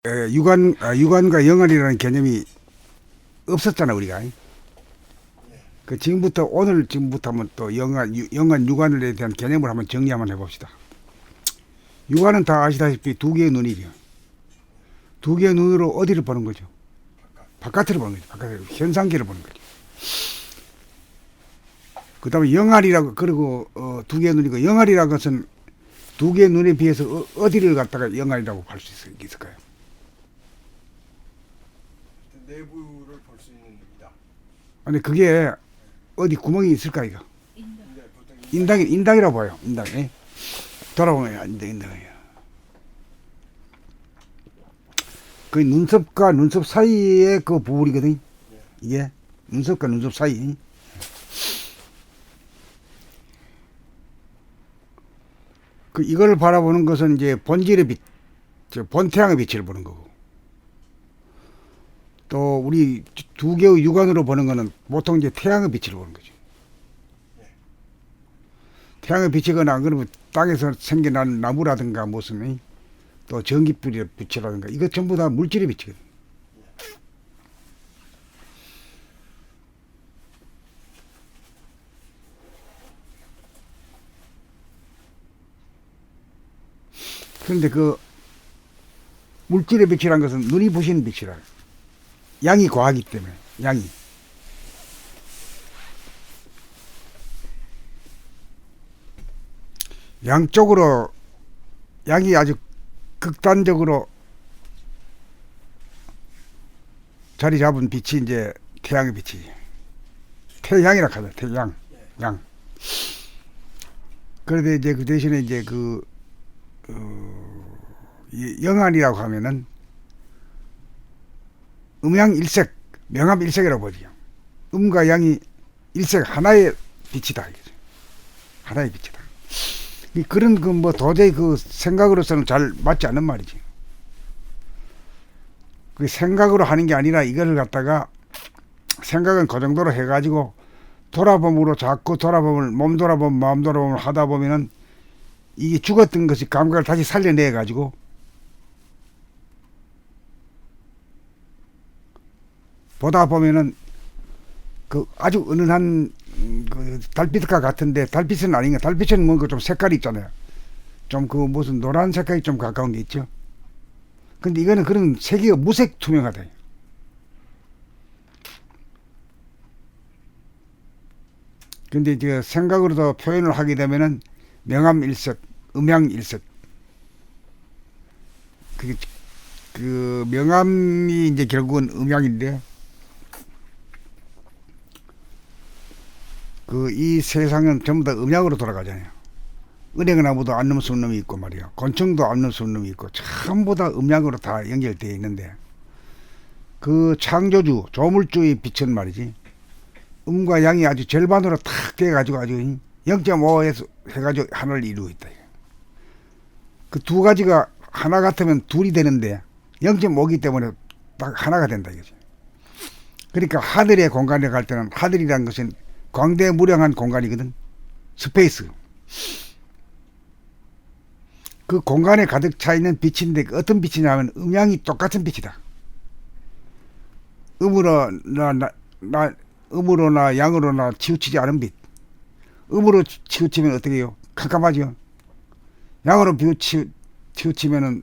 유관과 영안이라는 개념이 없었잖아 우리가. 그 지금부터 오늘 지금부터 한번 또 영안 유관에 대한 개념을 한번 정리 한번 해봅시다. 유관은 다 아시다시피 두 개의 눈이죠. 두 개의 눈으로 어디를 보는 거죠? 바깥으로 보는 거죠. 바깥으로 현상계를 보는 거죠. 그 다음에 영알이라고, 그리고 두 개의 눈이고, 영알이라는 것은 두 개의 눈에 비해서 어디를 갖다가 영알이라고 할 수 있을까요? 내부를 볼 수 있는 눈이다. 아니 그게 어디 구멍이 있을까 이거? 인당이라고 봐요. 인당. 예? 돌아보면 인당이에요. 그 눈썹과 눈썹 사이에 그 부분이거든. 이게 눈썹과 눈썹 사이. 그 이걸 바라보는 것은 이제 본질의 빛, 본태양의 빛을 보는 거고. 또 우리 두 개의 육안으로 보는 거는 보통 이제 태양의 빛을 보는 거죠. 태양의 빛이거나 안 그러면 땅에서 생겨난 나무라든가 무슨 또 전기불의 빛이라든가 이거 전부 다 물질의 빛이거든. 그런데 그 물질의 빛이란 것은 눈이 부시는 빛이라. 양이 과하기 때문에 양이. 양쪽으로 양이 아주 극단적으로 자리 잡은 빛이 이제 태양의 빛이지. 태양이라 하죠. 태양, 양. 그런데 이제 그 대신에 이제 영안이라고 하면은 음양일색, 명암일색이라고 보죠. 음과 양이 일색 하나의 빛이다. 이거죠. 하나의 빛이다. 그런 뭐 도저히 그 생각으로서는 잘 맞지 않는 말이지. 그 생각으로 하는 게 아니라 이거를 갖다가 생각은 그 정도로 해가지고 돌아봄으로 자꾸 돌아봄을 몸 돌아봄 마음 돌아봄을 하다 보면은 이게 죽었던 것이 감각을 다시 살려내 가지고 보다 보면은 그 아주 은은한 그 달빛과 같은데 달빛은 아닌 거. 달빛은 뭔가 좀 색깔이 있잖아요. 좀 그 무슨 노란 색깔이 좀 가까운 게 있죠. 근데 이거는 그런 색이 무색 투명하다. 근데 이제 생각으로도 표현을 하게 되면은 명암일색, 음양일색. 그 명암이 이제 결국은 음양인데 그 이 세상은 전부 다 음양으로 돌아가잖아요. 은행나무도 안 넘어서는 놈이 있고 말이야. 곤충도 안 넘어서는 놈이 있고 전부 다 음양으로 다 연결되어 있는데 그 창조주, 조물주의 빛은 말이지. 음과 양이 아주 절반으로 탁 돼가지고 아주 0.5에서 해가지고 하나를 이루고 있다. 그 두 가지가 하나 같으면 둘이 되는데 0.5기 때문에 딱 하나가 된다 이거지. 그러니까 하늘의 공간에 갈 때는 하늘이라는 것은 광대무량한 공간이거든. 스페이스. 그 공간에 가득 차 있는 빛인데 어떤 빛이냐면 음양이 똑같은 빛이다. 음으로나 양으로나 치우치지 않은 빛. 음으로 치우치면 어떻게 해요? 캄캄하죠. 양으로 치우치면은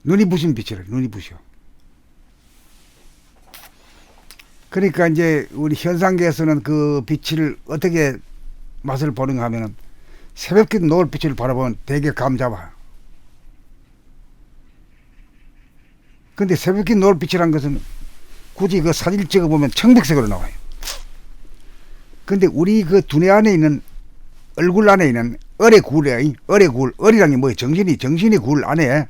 눈이 부신 빛이래. 눈이 부셔. 그러니까 이제 우리 현상계에서는 그 빛을 어떻게 맛을 보는가 하면은 새벽에 노을빛을 바라보면 되게 감 잡아. 근데 새벽에 노을빛이란 것은 굳이 그 사진을 찍어보면 청백색으로 나와요. 근데 우리 그 두뇌 안에 있는 얼굴 안에 있는 얼의 굴에, 얼이란 게 뭐예요? 정신의 굴 안에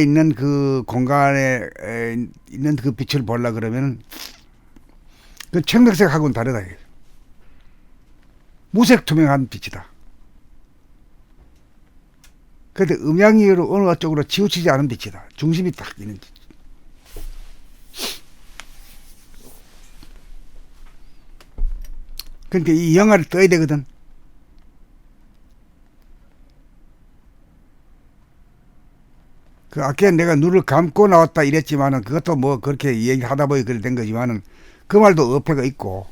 있는 그 공간에 있는 그 빛을 보려 그러면 그 청백색하고는 다르다. 무색 투명한 빛이다. 그런데 음양이로 어느 쪽으로 치우치지 않은 빛이다. 중심이 딱 있는 빛. 그러니까 이 영화를 떠야 되거든. 그 아까 내가 눈을 감고 나왔다 이랬지만은 그것도 뭐 그렇게 얘기하다 보니 그래 된 거지만은 그 말도 어폐가 있고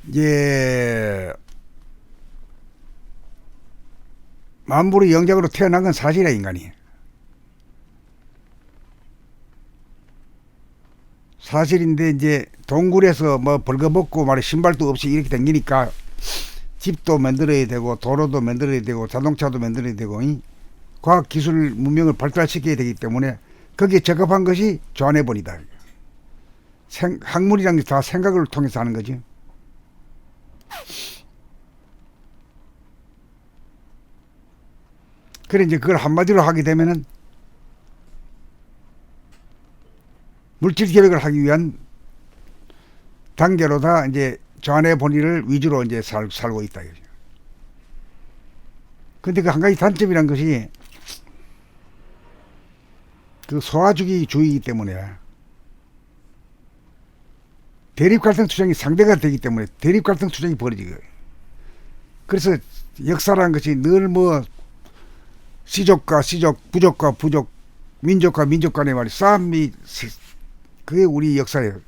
이제 만물의 영장으로 태어난 건 사실이야 인간이. 사실인데 이제 동굴에서 뭐 벌거벗고 말이 신발도 없이 이렇게 다니니까 집도 만들어야 되고 도로도 만들어야 되고 자동차도 만들어야 되고 과학 기술 문명을 발달시켜야 되기 때문에 거기에 적합한 것이 조안해본이다. 학문이란 게 다 생각을 통해서 하는 거지. 그래 이제 그걸 한마디로 하게 되면은 물질 계획을 하기 위한 단계로 다 이제 조안의 본의를 위주로 이제 살고 있다. 근데 그 한 가지 단점이란 것이 그 소화주기주의이기 때문에 대립갈등 투쟁이 상대가 되기 때문에 대립갈등 투쟁이 벌어지고 그래서 역사라는 것이 늘 뭐 시족과 시족, 부족과 부족, 민족과 민족 간의 말이 싸움이 그게 우리 역사예요.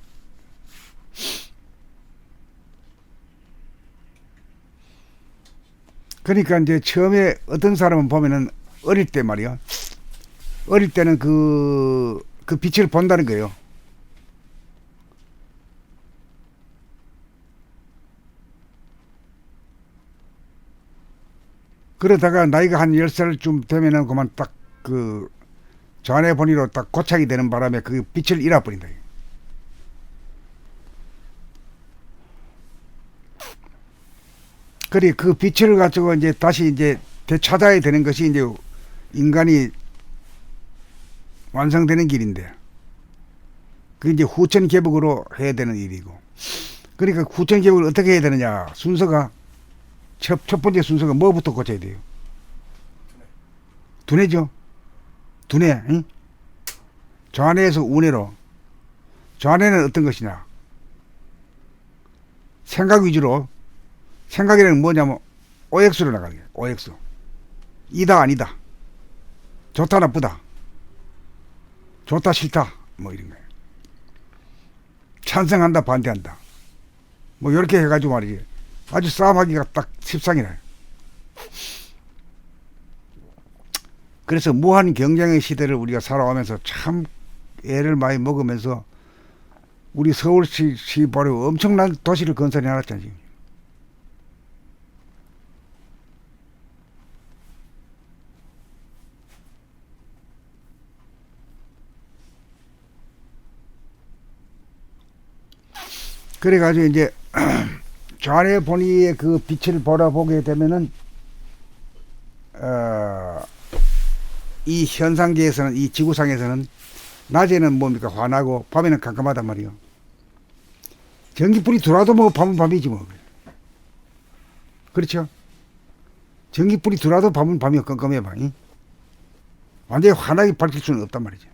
그러니까 이제 처음에 어떤 사람은 보면은 어릴 때 말이야. 어릴 때는 그 빛을 본다는 거예요. 그러다가 나이가 한 10살쯤 되면은 그만 딱 그 좌뇌 본의로 딱 고착이 되는 바람에 그 빛을 잃어버린다. 그래 그 빛을 가지고 이제 다시 이제 되찾아야 되는 것이 이제 인간이 완성되는 길인데 그게 이제 후천 개복으로 해야 되는 일이고 그러니까 후천 개복을 어떻게 해야 되느냐 순서가 첫 번째 순서가 뭐부터 고쳐야 돼요? 두뇌죠. 두뇌. 응? 좌뇌에서 우뇌로. 좌뇌는 어떤 것이냐? 생각 위주로. 생각이라는 뭐냐면 OX로 나가게. OX. 이다 아니다. 좋다 나쁘다. 좋다 싫다. 뭐 이런 거예요. 찬성한다 반대한다. 뭐 이렇게 해가지고 말이지. 아주 싸움하기가 딱 십상이라. 그래서 무한 경쟁의 시대를 우리가 살아오면서 참 애를 많이 먹으면서 우리 서울시 바로 엄청난 도시를 건설해 놨잖아요. 지금. 그래가지고 이제 좌뇌 본의의 그 빛을 바라보게 되면은 이 현상계에서는 이 지구상에서는 낮에는 뭡니까 환하고 밤에는 깜깜하단 말이요. 전기불이 들어와도 뭐 밤은 밤이지 뭐. 그렇죠? 전기불이 들어와도 밤은 밤이 깜깜해 봐. 완전히 환하게 밝힐 수는 없단 말이죠.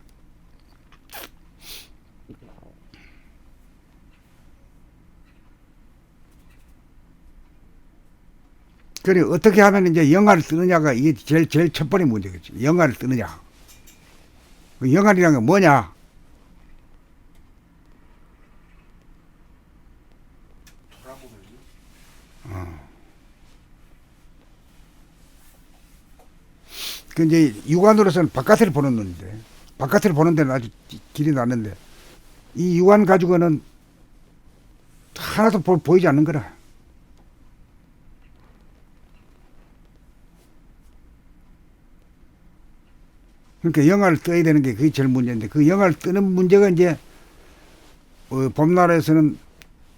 그래 어떻게 하면 이제 영화를 뜨느냐가 이게 제일 첫 번째 문제겠지. 영화를 뜨느냐. 그 영화이란 게 뭐냐? 그 이제 육안으로서는 바깥을 보는 눈인데 바깥을 보는 데는 아주 길이 났는데 이 육안 가지고는 하나도 보이지 않는 거라. 그러니까 영화를 떠야 되는 게 그게 제일 문제인데 그 영화를 뜨는 문제가 이제 봄날에서는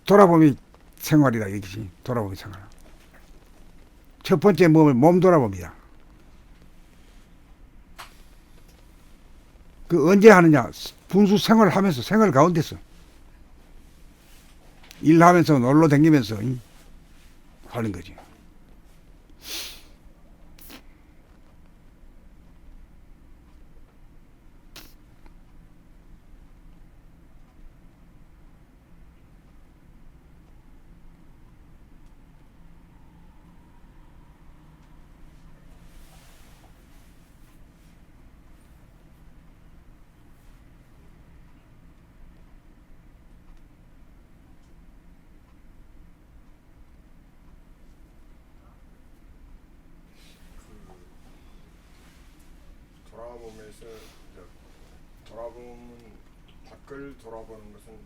돌아보미 생활이다 이것이 돌아보미 생활. 첫 번째 몸 돌아봅니다. 그 언제 하느냐 분수 생활을 하면서 생활 가운데서 일하면서 놀러 다니면서 하는 거지. 내면에서 이제 돌아보면 밖을 돌아보는 것은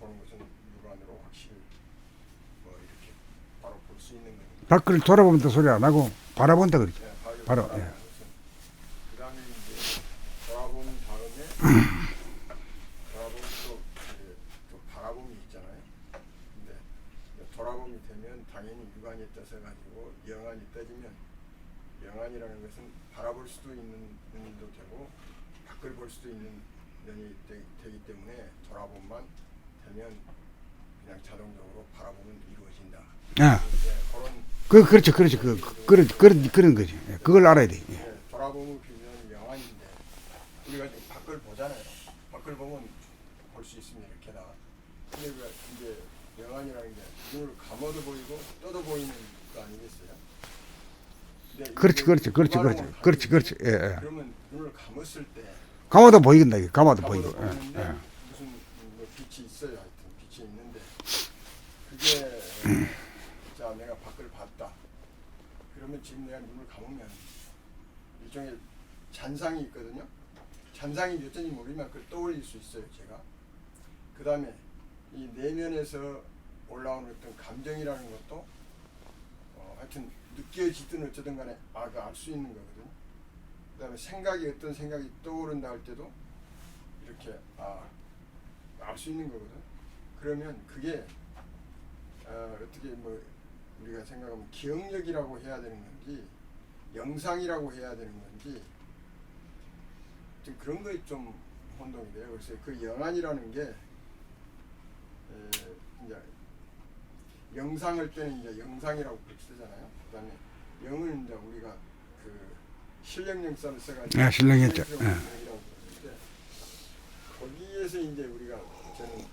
육안으로 확실히 뭐 이렇게 바로 볼 수 있는 겁니다. 밖을 돌아보면서 소리 안 하고 바라본다 그러죠. 예, 바로, 바라보는 예. 것은 그다음에 이제 돌아본 다음에 돌아보면 또 바라봄이 있잖아요. 근데 이제 돌아봄이 되면 당연히 육안이 떠서 가지고 영안이 떠지면 영안이라는 것은 바라볼 수도 있는 눈도 되고 밖을 볼 수도 있는 눈이 되기 때문에 돌아봄만 되면 그냥 자동적으로 바라보면 이루어진다. 아, 이제 그렇죠. 그런 거지. 예, 그걸 알아야 돼. 예. 예, 돌아보면 비면 영안인데 우리가 지금 밖을 보잖아요. 밖을 보면 볼 수 있으면 이렇게 다. 근데 그 이제 영안이라는 게 눈을 감아도 보이고 떠도 보이는 거 아니겠어요? 근데 그렇지. 예, 예. 그러면 눈을 감았을 때 감아도 보이긴다. 이게. 감아도 보이고. 감아도 보이는데 예, 예. 무슨 뭐 빛이 있어요. 하여튼 빛이 있는데 그게 자 내가 밖을 봤다. 그러면 지금 내가 눈을 감으면 일종의 잔상이 있거든요. 잔상이 몇 전인지 모르지만 그걸 떠올릴 수 있어요. 제가. 그 다음에 이 내면에서 올라오는 어떤 감정이라는 것도 하여튼 느껴지든 어쩌든 간에 그 알 수 있는 거거든요. 그 다음에 생각이 어떤 생각이 떠오른다 할 때도 이렇게 알 수 있는 거거든. 그러면 그게 어떻게 뭐 우리가 생각하면 기억력이라고 해야 되는 건지 영상이라고 해야 되는 건지 좀 그런 거에 좀 혼동이 돼요. 그래서 그 영안이라는 게 이제 영상을 때는 이제 영상이라고 그렇게 쓰잖아요. 그다음에 영은 이제 우리가 그 실력영상을 써가지고 예, 실력영상. 예. 영이라고 그러는데 거기에서 이제 우리가 저는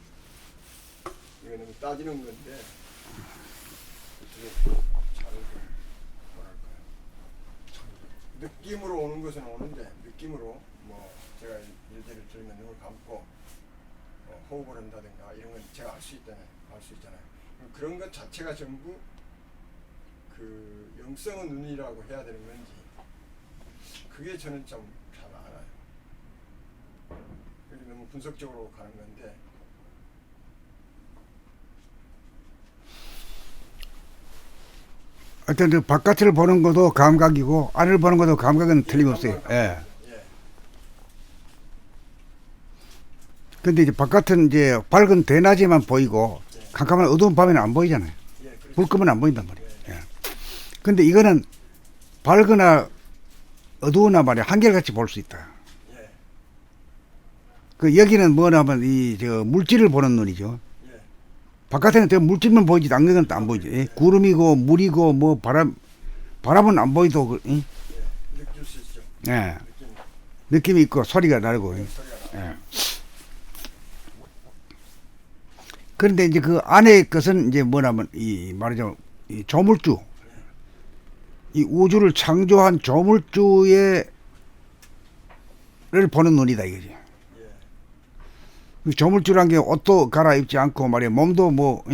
이거 너무 따지는 건데 어떻게 잘 뭐랄까요? 느낌으로 오는 것은 오는데 느낌으로 뭐 제가 예를 들면 눈을 감고 호흡을 한다든가 이런 건 제가 알 수 있잖아요. 그런 것 자체가 전부 그 영성의 눈이라고 해야 되는 건지 그게 저는 좀 잘 알아요. 그게 너무 분석적으로 가는 건데 하여튼 저 바깥을 보는 것도 감각이고 안을 보는 것도 감각은 틀림없어요. 예. 예. 근데 이제 바깥은 이제 밝은 대낮에만 보이고 예. 캄캄한 어두운 밤에는 안 보이잖아요. 예, 그렇죠. 불 끄면 안 보인단 말이에요. 예. 예. 근데 이거는 밝거나 어두우나 말이야 한결같이 볼 수 있다. 예. 그 여기는 뭐냐면 이 저 물질을 보는 눈이죠. 예. 바깥에는 저 물질만 보이지 않는 건 안 보이지. 예? 구름이고 물이고 뭐 바람은 안 보이도 예? 예. 느낄 수 있죠. 예. 느낌. 느낌이 있고 소리가 나고. 예. 소리가 나. 예. 그런데 이제 그 안에 것은 이제 뭐냐면 이 말하자면 이 조물주, 이 우주를 창조한 조물주의 를 보는 눈이다 이거지. 예. 그 조물주란 게 옷도 갈아입지 않고 말이야 몸도 뭐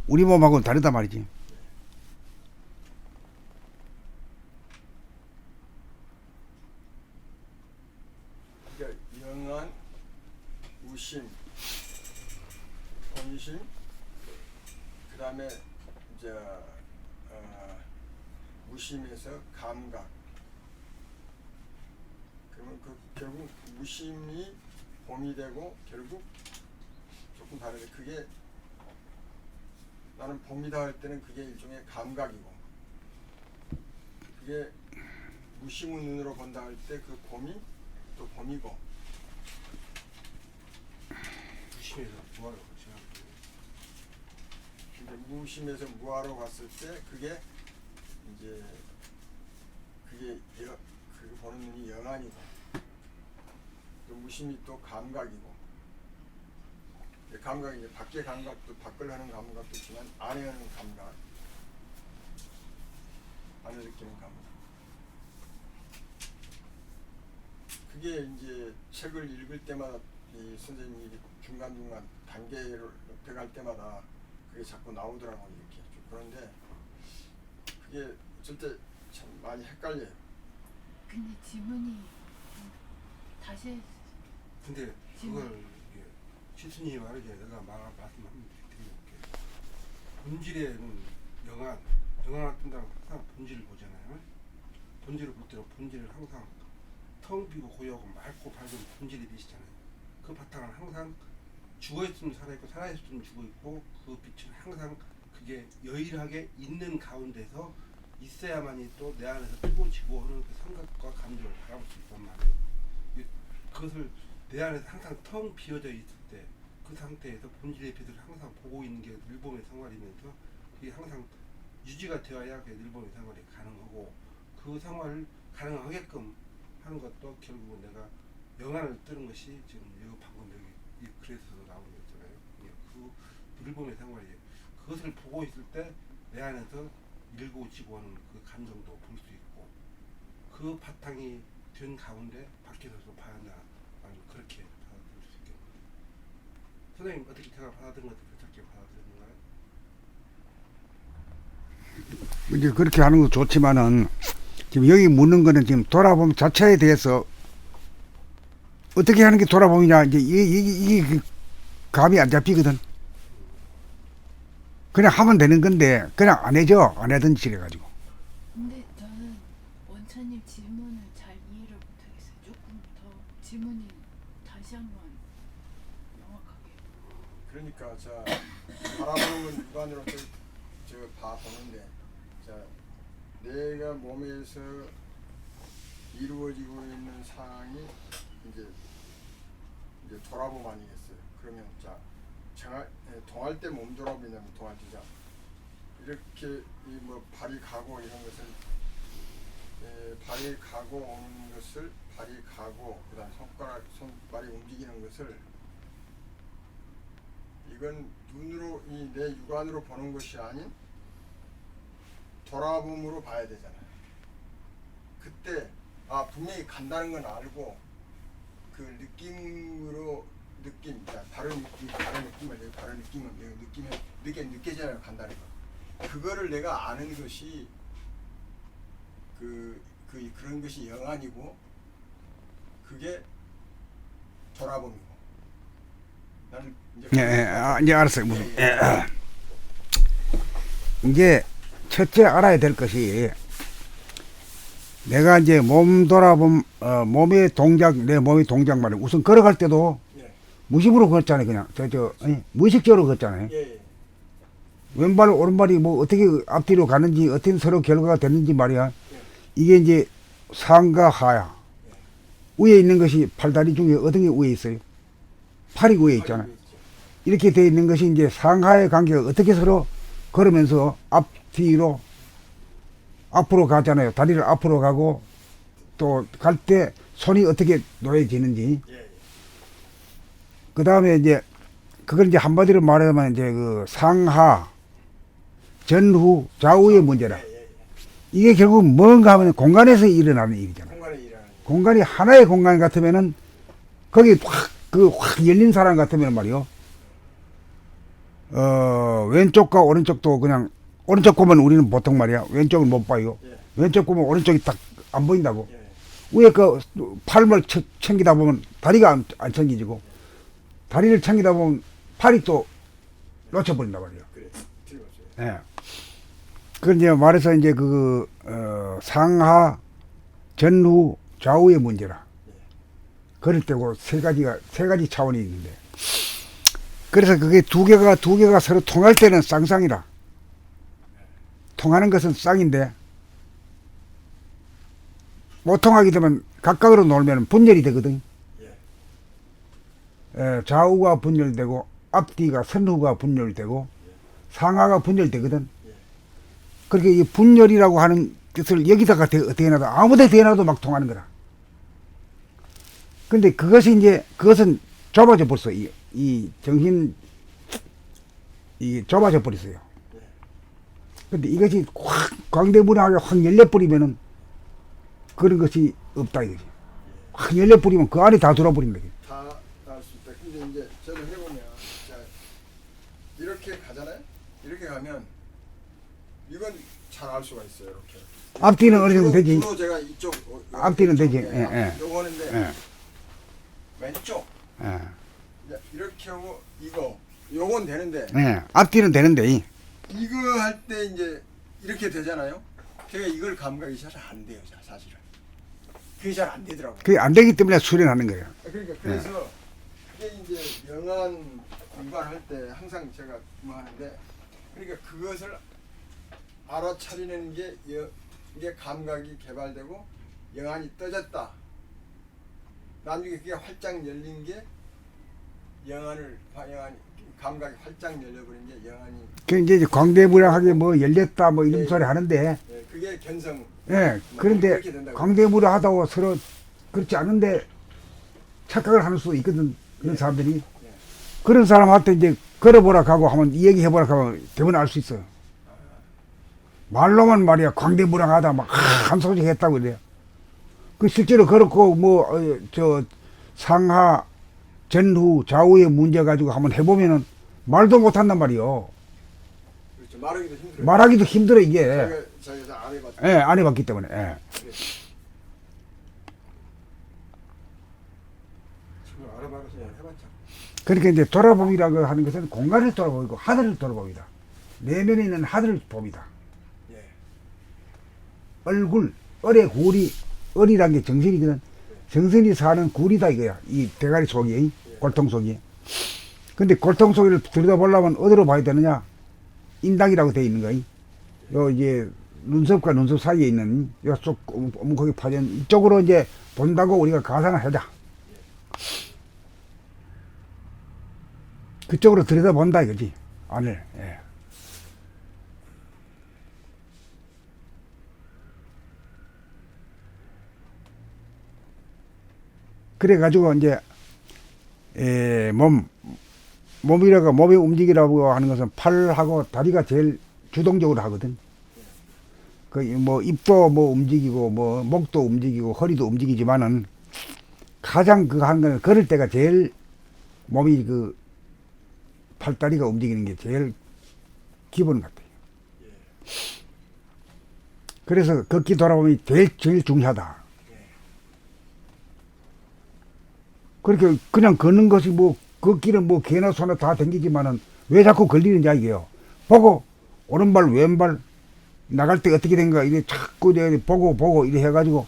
우리 몸하고는 다르다 말이지. 그러니까 영안, 우심, 본심, 그 다음에 이제 무심에서 감각. 그러면 그 결국 무심이 봄이 되고 결국 조금 다른데 그게 나는 봄이다 할 때는 그게 일종의 감각이고 그게 무심의 눈으로 본다 할 때 그 봄이 또 봄이고 무심해서 무화로 생각해요. 이제 무심에서 무아로 갔을 때 그게 이제 그게 그 보는 눈이 영안이고 또 무심이 또 감각이고 감각이 이제 밖의 감각도 밖을 하는 감각도 있지만 안에 하는 감각 안에 느끼는 감각 그게 이제 책을 읽을 때마다 이 선생님이 중간중간 단계를 높여갈 때마다 그게 자꾸 나오더라고요. 이렇게 좀 그런데 그게 어쩔 때 참 많이 헷갈려요. 근데 지문이 다시 근데 그걸 시순이 말이죠. 내가 말씀드리면 이렇게 본질에는 영화가 뜬다고 항상 본질을 보잖아요. 본질을 볼 때는 본질을 항상 텅 비고 고요하고 맑고 밝은 본질이 되시잖아요. 그 바탕은 항상 죽어있으면 살아있고 살아있으면 죽어있고 그 빛은 항상 그게 여일하게 있는 가운데서 있어야만이 또 내 안에서 뜨고지고 하는 그 생각과 감정을 바라볼 수 있단 말이에요. 그것을 내 안에서 항상 텅 비어져 있을 때 그 상태에서 본질의 빛을 항상 보고 있는 게 늘봄의 생활이면서 그게 항상 유지가 되어야 그 늘봄의 생활이 가능하고 그 생활을 가능하게끔 하는 것도 결국은 내가 영안을 뜨는 것이 지금 여기 방금 여기 그래서 나오는 거잖아요. 그 늘봄의 생활이에요. 그것을 보고 있을 때 내 안에서 일고 지고 하는 그 감정도 볼 수 있고 그 바탕이 된 가운데 밖에서도 봐야 한다. 그렇게 받아들일 수 있겠네요. 선생님 어떻게 제가 받아들인 것도 그렇게 받아들이는 거예요? 이제 그렇게 하는 것도 좋지만은 지금 여기 묻는 거는 지금 돌아봄 자체에 대해서 어떻게 하는 게 돌아봄이냐 이제 이게 감이 안 잡히거든. 그냥 하면 되는 건데 그냥 안 해줘 안 하든지 이래가지고. 근데 저는 원차님 질문을 잘 이해를 못하겠어요. 조금 더 질문이 다시 한번 명확하게. 그러니까 자 바라보는 건 육안으로 저 봐보는데 자 내가 몸에서 이루어지고 있는 상황이 이제 돌아보면 아니겠어요. 그러면 자 동할 때 몸 돌아보냐면 동할 때자 이렇게 이 뭐 발이 가고 이런 것을 발이 가고 오는 것을 발이 가고 그다음 손발이 움직이는 것을 이건 눈으로 이 내 육안으로 보는 것이 아닌 돌아봄으로 봐야 되잖아요. 그때 분명히 간다는 건 알고 그 느낌으로 바로 느낌을 느껴져야 간다는 거. 그거를 내가 아는 것이 그런 것이 영안이고 그게 돌아봄이고. 나는 이제 이제 알았어요. 무슨 이제 첫째 알아야 될 것이 내가 이제 몸 돌아봄 몸의 동작 내 몸의 동작 말이야. 우선 걸어갈 때도 무심으로 걷잖아요. 그냥 무의식적으로 걷잖아요. 왼발 오른발이 뭐 어떻게 앞뒤로 가는지 어떤 서로 결과가 됐는지 말이야. 이게 이제 상과 하야. 위에 있는 것이 팔다리 중에 어떤 게 위에 있어요? 팔이 위에 있잖아요. 이렇게 되어 있는 것이 이제 상하의 관계가 어떻게 서로 걸으면서 앞뒤로 앞으로 가잖아요. 다리를 앞으로 가고 또 갈 때 손이 어떻게 놓여지는지. 그 다음에 이제 그걸 이제 한마디로 말하면 이제 그 상하 전후 좌우의 문제라. 이게 결국 뭔가 하면 공간에서 일어나는 일이잖아요. 공간이 하나의 공간 같으면은 거기 확 열린 사람 같으면 말이요. 왼쪽과 오른쪽도 그냥 오른쪽 보면 우리는 보통 말이야. 왼쪽을 못 봐요. 왼쪽 보면 오른쪽이 딱 안 보인다고. 위에 그 팔을 챙기다 보면 다리가 안 챙기지고 다리를 챙기다 보면 팔이 또 놓쳐버린단 말이야. 예. 그 이제 말해서 이제 상하 전후 좌우의 문제라. 그럴 때고 세 가지 차원이 있는데. 그래서 그게 두 개가 서로 통할 때는 쌍쌍이라. 통하는 것은 쌍인데 못 통하게 되면 각각으로 놀면 분열이 되거든. 좌우가 분열되고 앞뒤가 선후가 분열되고 상하가 분열되거든. 그렇게 이 분열이라고 하는 것을 여기다가 어떻게 놔도 아무데 대놔도 막 통하는 거라. 근데 그것은 좁아져 벌써 이 정신 좁아져 버렸어요. 근데 이것이 확 광대문하게 확 열려버리면은 그런 것이 없다 이거지. 확 열려버리면 그 안에 다 들어버린 거지. 다 할 수 있다. 근데 이제 저도 해보면 이렇게 가잖아요. 이렇게 가면 이건 잘 알 수가 있어요. 이렇게. 앞뒤는 어느 정도 되지. 주로 제가 이쪽 앞뒤는 되지. 요거는데 왼쪽 예. 이제 이렇게 하고 이거 요건 되는데 예. 앞뒤는 되는데 이거 할 때 이제 이렇게 되잖아요. 제가 이걸 감각이 잘 안 돼요, 사실은. 그게 잘 안 되더라고요. 그게 안 되기 때문에 수련하는 거예요. 그러니까 그래서 그게 이제 영안 공부할 때 항상 제가 하는데 그러니까 그것을 알아차리는 게 이게 감각이 개발되고 영안이 떠졌다. 나중에 그게 활짝 열린 게 영안이 감각이 활짝 열려버린 게 영안이 그 이제 광대무량하게 뭐 열렸다 뭐 이런 소리 하는데 그게 견성. 예. 그런데 그렇게 된다고. 광대무량하다고 서로 그렇지 않은데 착각을 하는 수도 있거든. 그런 사람들이. 그런 사람한테 이제 걸어보라 하고 하면 이 얘기 해보라 하면 대부분 알 수 있어요. 말로만 말이야 광대무량하다 막 한 소식 했다고 그래요. 그 실제로 그렇고 뭐 저 상하 전후 좌우의 문제 가지고 한번 해보면은 말도 못한단 말이요. 그렇죠. 말하기도 힘들어요. 말하기도 힘들어 이게. 제가 안 해봤죠. 예, 안 해봤기 때문에. 예. 지금 알아봐서 해봤죠. 그러니까 이제 돌아봄이라고 하는 것은 공간을 돌아보고 하늘을 돌아봅니다. 내면에 있는 하늘을 봅니다. 예. 얼굴, 얼의 굴이, 얼이란 게 정신이거든. 정신이 사는 굴이다 이거야. 이 대가리 속이, 골통 속이. 근데 골통 속을 들여다보려면 어디로 봐야 되느냐? 인당이라고 되어 있는 거야. 요 이제 눈썹과 눈썹 사이에 있는 요쪽 거기 파진 이쪽으로 이제 본다고 우리가 가상을 하자. 그쪽으로 들여다본다 이거지. 안을. 예. 그래가지고 이제 몸이라고 몸의 움직이라고 하는 것은 팔하고 다리가 제일 주동적으로 하거든. 그 뭐 입도 뭐 움직이고 뭐 목도 움직이고 허리도 움직이지만은 가장 그 하는 거는 걸을 때가 제일 몸이 그 팔다리가 움직이는 게 제일 기본 같아요. 그래서 걷기 돌아보면 제일 중요하다. 그렇게 그냥 걷는 것이 뭐 걷기는 뭐 개나 소나 다 댕기지만은 왜 자꾸 걸리느냐 이게요. 보고 오른발 왼발 나갈 때 어떻게 된가 이래 자꾸 이래 보고 이래 해가지고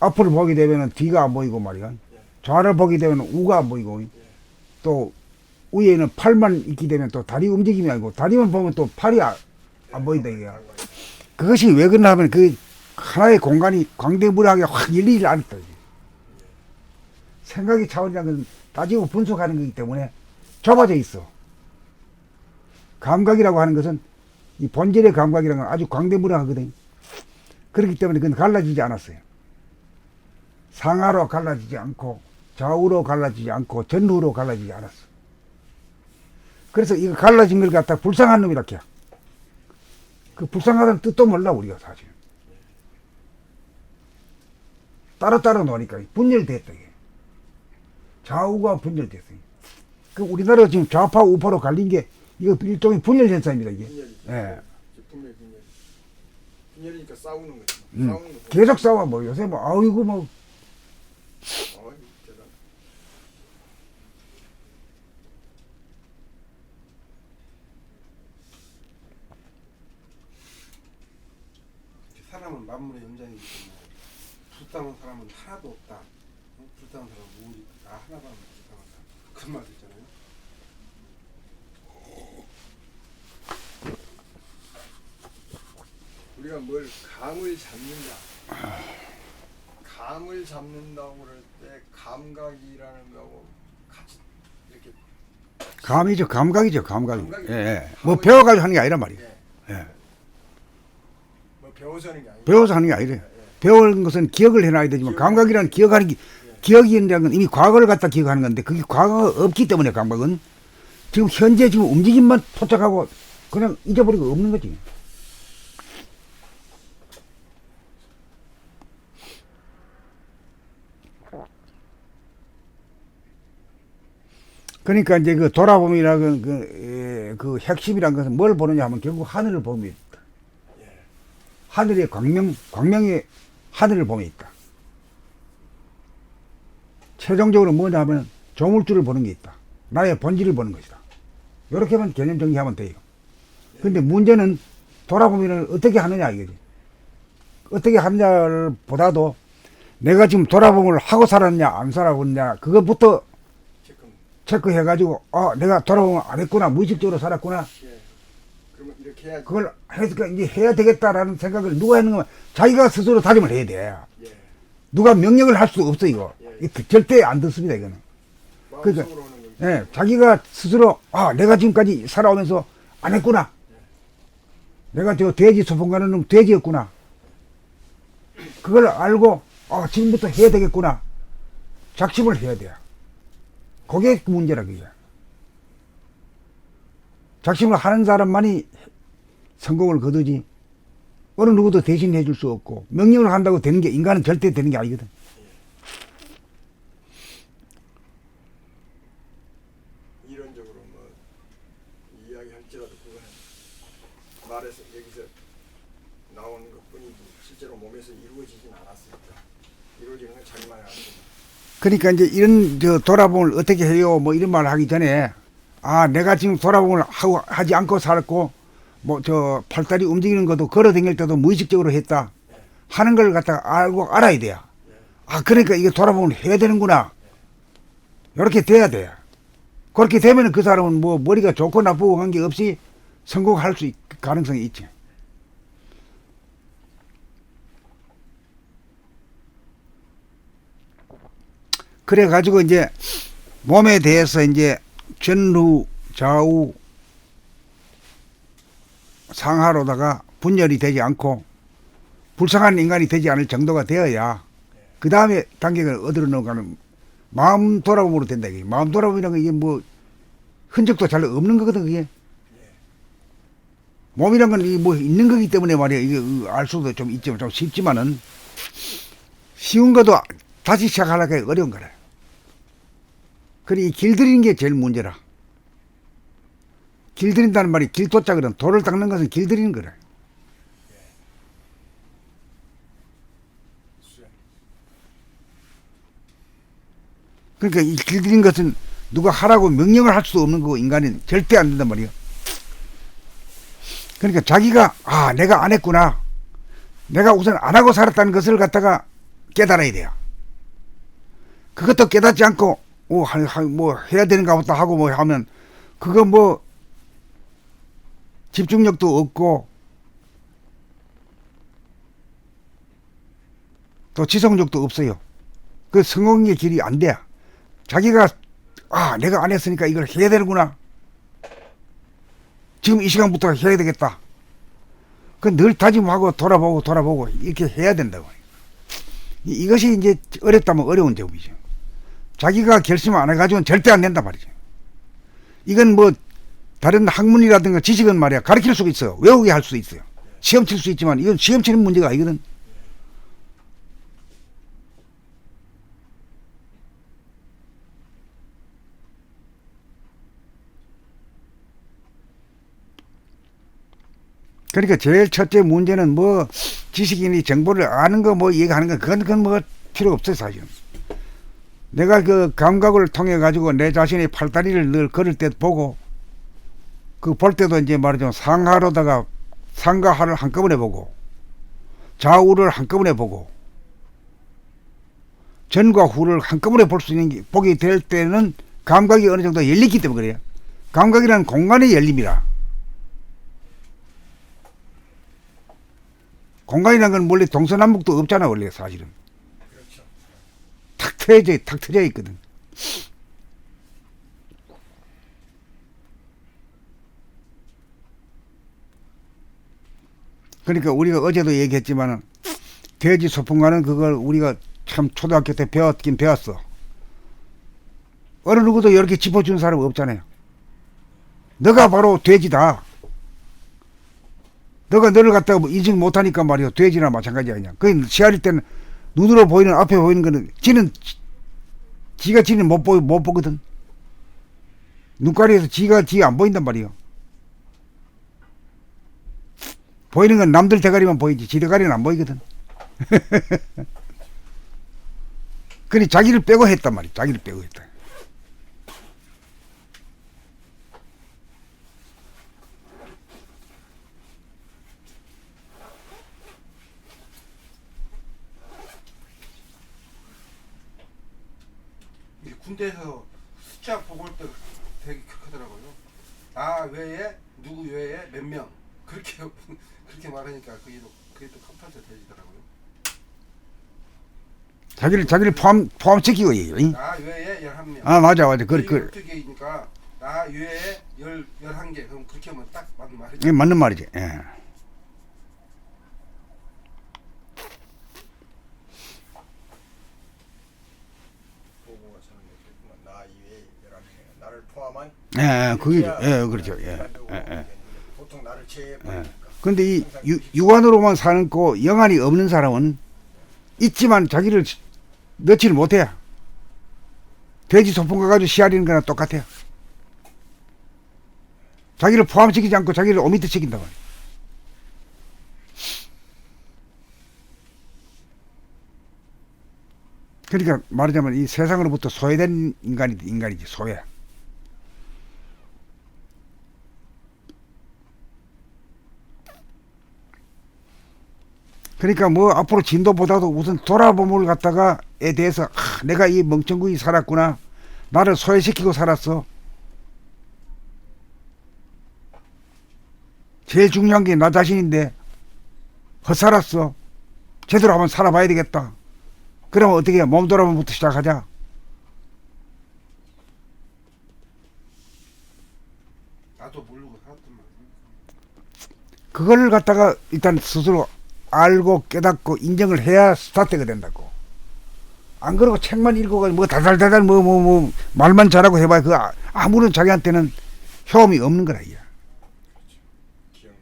앞을 보게 되면은 뒤가 안 보이고 말이야. 좌를 보게 되면 우가 안 보이고 또 위에는 팔만 있게 되면 또 다리 움직임이 아니고 다리만 보면 또 팔이 안 보인다 이게요. 그것이 왜 그러나 하면 그 하나의 공간이 광대무량하게 확 열리질 않았다. 생각의 차원이라는 건 따지고 분석하는 거기 때문에 좁아져 있어. 감각이라고 하는 것은 이 본질의 감각이라는 건 아주 광대무량하거든. 그렇기 때문에 그건 갈라지지 않았어요. 상하로 갈라지지 않고 좌우로 갈라지지 않고 전후로 갈라지지 않았어. 그래서 이거 갈라진 걸 갖다 불쌍한 놈이라 해요. 그 불쌍하다는 뜻도 몰라 우리가 사실. 따로따로 노니까 분열됐다 이게. 좌우가 분열됐어요. 그 우리나라 지금 좌파 우파로 갈린 게 이거 일종의 분열 현상입니다 이게. 분열이죠. 예. 분열. 분열이니까 싸우는 거죠. 음. 싸우는 거. 계속 싸워 뭐 요새 뭐 아이고 뭐 대단. 사람은 만물의 연장이기 때문에 불쌍한 사람은 하나도 없다. 불쌍한 사람은 오직 나 하나만 불쌍하다. 그런 말도 있잖아요. 우리가 뭘 감을 잡는다. 감을 잡는다고 그럴 때 감각이라는 거하고 같이 이렇게 감이죠 감각이죠 감각이. 감각이죠. 예, 예. 뭐 배워가지고 하는 게 아니란 말이에요. 예. 뭐 배워서 하는 게 아니고 배워서 하는 게 아니래요. 배우는 것은 기억을 해놔야 되지만 감각이라는 기억하는 게 기억이라는 건 이미 과거를 갖다 기억하는 건데 그게 과거가 없기 때문에 감각은 지금 현재 지금 움직임만 포착하고 그냥 잊어버리고 없는 거지. 그러니까 이제 그 돌아봄이라는 그 핵심이란 것은 뭘 보느냐 하면 결국 하늘을 보면 있다. 하늘의 광명의 하늘을 보면 있다. 최종적으로 뭐냐 하면 조물주를 보는 게 있다. 나의 본질을 보는 것이다. 이렇게만 개념 정리하면 돼요. 근데 문제는 돌아보면 어떻게 하느냐 이거지. 어떻게 하느냐를 보다도 내가 지금 돌아봄을 하고 살았냐 안 살았냐 그것부터 체크. 체크해가지고 내가 돌아보면 안 했구나, 무의식적으로 살았구나, 예. 그러면 이렇게 해야지. 그걸 해서 이제 해야 되겠다라는 생각을 누가 하는 거면 자기가 스스로 다짐을 해야 돼. 예. 누가 명령을 할 수 없어 이거. 예. 절대 안 듣습니다 이거는. 그러니까 마음속으로 하는 거지. 예, 자기가 스스로 내가 지금까지 살아오면서 안 했구나. 내가 저 돼지 소풍 가는 놈 돼지였구나. 그걸 알고 지금부터 해야 되겠구나. 작심을 해야 돼요. 그게 문제라 그게. 작심을 하는 사람만이 성공을 거두지 어느 누구도 대신 해줄 수 없고 명령을 한다고 되는 게 인간은 절대 되는 게 아니거든. 이론적으로 뭐 이야기할지라도 그거는 말에서 여기서 나오는 것뿐이지 실제로 몸에서 이루어지진 않았으니까 이루어지는 건 자기만 아는 거고. 그러니까 이제 이런 돌아봄을 어떻게 해요 뭐 이런 말을 하기 전에 내가 지금 돌아봄을 하지 않고 살았고 뭐 저 팔다리 움직이는 것도 걸어 다닐 때도 무의식적으로 했다 하는 걸 갖다가 알아야 돼요. 그러니까 이게 돌아봄을 해야 되는구나. 이렇게 돼야 돼. 그렇게 되면 그 사람은 뭐 머리가 좋고 나쁘고 관계없이 성공할 수 가능성이 있지. 그래 가지고 이제 몸에 대해서 이제 전후 좌우 상하로다가 분열이 되지 않고 불쌍한 인간이 되지 않을 정도가 되어야 그 다음에 단계를 어디로 넘어가는 마음 돌아봄으로 된다 이게. 마음 돌아봄이라는 게 이게 뭐 흔적도 잘 없는 거거든 그게. 몸이란 건 뭐 있는 거기 때문에 말이야. 이게 알 수도 좀 있지만 좀 쉽지만은 쉬운 것도 다시 시작하려고 어려운 거라. 그래 이 길들이는 게 제일 문제라. 길들인다는 말이 길도자거든. 돌을 닦는 것은 길들이는 거라. 그러니까 이 길들인 것은 누가 하라고 명령을 할 수도 없는 거고 인간은 절대 안 된단 말이야. 그러니까 자기가 내가 안 했구나. 내가 우선 안 하고 살았다는 것을 갖다가 깨달아야 돼요. 그것도 깨닫지 않고 뭐 해야 되는가 보다 하고 뭐 하면 그거 뭐 집중력도 없고 또 지속력도 없어요. 그 성공의 길이 안 돼. 자기가 내가 안 했으니까 이걸 해야 되는구나. 지금 이 시간부터 해야 되겠다. 그 늘 다짐하고 돌아보고 이렇게 해야 된다고. 이것이 이제 어렵다면 어려운 점이죠. 자기가 결심 안 해가지고는 절대 안 된단 말이죠. 이건 뭐 다른 학문이라든가 지식은 말이야 가르칠 수가 있어요. 외우게 할 수 있어요. 시험 칠 수 있지만 이건 시험 치는 문제가 아니거든. 그러니까 제일 첫째 문제는 뭐 지식인이 정보를 아는 거 뭐 얘기하는 거 그건 뭐 필요 없어요 사실은. 내가 그 감각을 통해 가지고 내 자신의 팔다리를 늘 걸을 때 보고 그 볼 때도 이제 말하자면 상하로다가 상과 하를 한꺼번에 보고 좌우를 한꺼번에 보고 전과 후를 한꺼번에 볼 수 있는 게 보게 될 때는 감각이 어느 정도 열리기 때문에 그래요. 감각이라는 공간의 열림이라. 공간이라는 건 원래 동서남북도 없잖아 원래 사실은. 그렇죠. 탁 트여 있거든. 그러니까 우리가 어제도 얘기했지만은 돼지 소풍가는 그걸 우리가 참 초등학교 때 배웠긴 배웠어. 어느 누구도 이렇게 짚어주는 사람 없잖아요. 너가 바로 돼지다. 너가 너를 갖다가 뭐 인식 못하니까 말이야. 돼지나 마찬가지 아니냐. 그 시야릴 때는 눈으로 보이는 앞에 보이는 거는 지가 지는 못 보거든. 눈가리에서 지 안 보인단 말이야. 보이는 건 남들 대가리만 보이지 지 대가리는 안 보이거든. 그니 자기를 빼고 했단 말이야. 자기를 빼고 했다. 이게 군대에서 숫자 보고 올 때 되게 극하더라고요. 나 외에 누구 외에 몇 명 그렇게 그렇게 말하니까 그게 또 컴퓨터에 되지더라고요. 자기를 포함시키고 얘기해요. 나 외에 11명. 아, 맞아. 그 12개니까 나 외에 11개. 그럼 그렇게 하면 딱 맞는 말이죠. 이게 맞는 말이지. 예. 보고가 저는 못했구나. 나 이외에 11명. 나를 포함한 예, 그게, 이렇게야 예, 그렇죠. 예. 인간적으로 예, 예. 되는데 보통 나를 제외해버리니까. 근데 이 육안으로만 사는 거 영안이 없는 사람은 있지만 자기를 넣지를 못해. 돼지 소풍 가가지고 씨알이는 거나 똑같아요. 자기를 포함시키지 않고 자기를 오미트 시킨다고. 그러니까 말하자면 이 세상으로부터 소외된 인간이지, 소외. 그러니까 뭐 앞으로 진도보다도 우선 돌아봄을 갖다가에 대해서 내가 이 멍청구이 살았구나. 나를 소외시키고 살았어. 제일 중요한 게 나 자신인데 헛살았어. 제대로 한번 살아봐야 되겠다. 그러면 어떻게 해? 몸 돌아봄부터 시작하자. 나도 모르고 살았단 말이야. 그걸 갖다가 일단 스스로 알고 깨닫고 인정을 해야 스타트가 된다고. 안 그러고 책만 읽어가지고 뭐 다달다달 뭐 말만 잘하고 해봐야 그 아무런 자기한테는 효험이 없는 거라 이게. 기억력.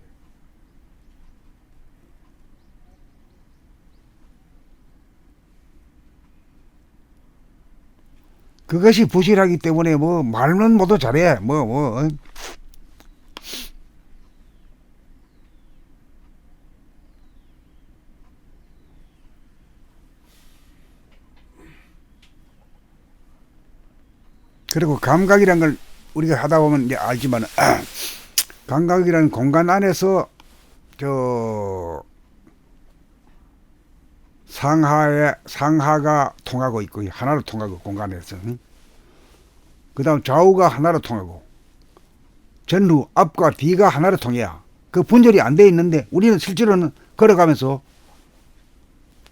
그것이 부실하기 때문에 뭐 말은 모두 잘해. 뭐. 그리고 감각이란 걸 우리가 하다 보면 이제 알지만 감각이라는 공간 안에서 저 상하가 통하고 있고 하나로 통하고 공간에서 그 다음 좌우가 하나로 통하고 전후 앞과 뒤가 하나로 통해야 그 분절이 안 돼 있는데 우리는 실제로는 걸어가면서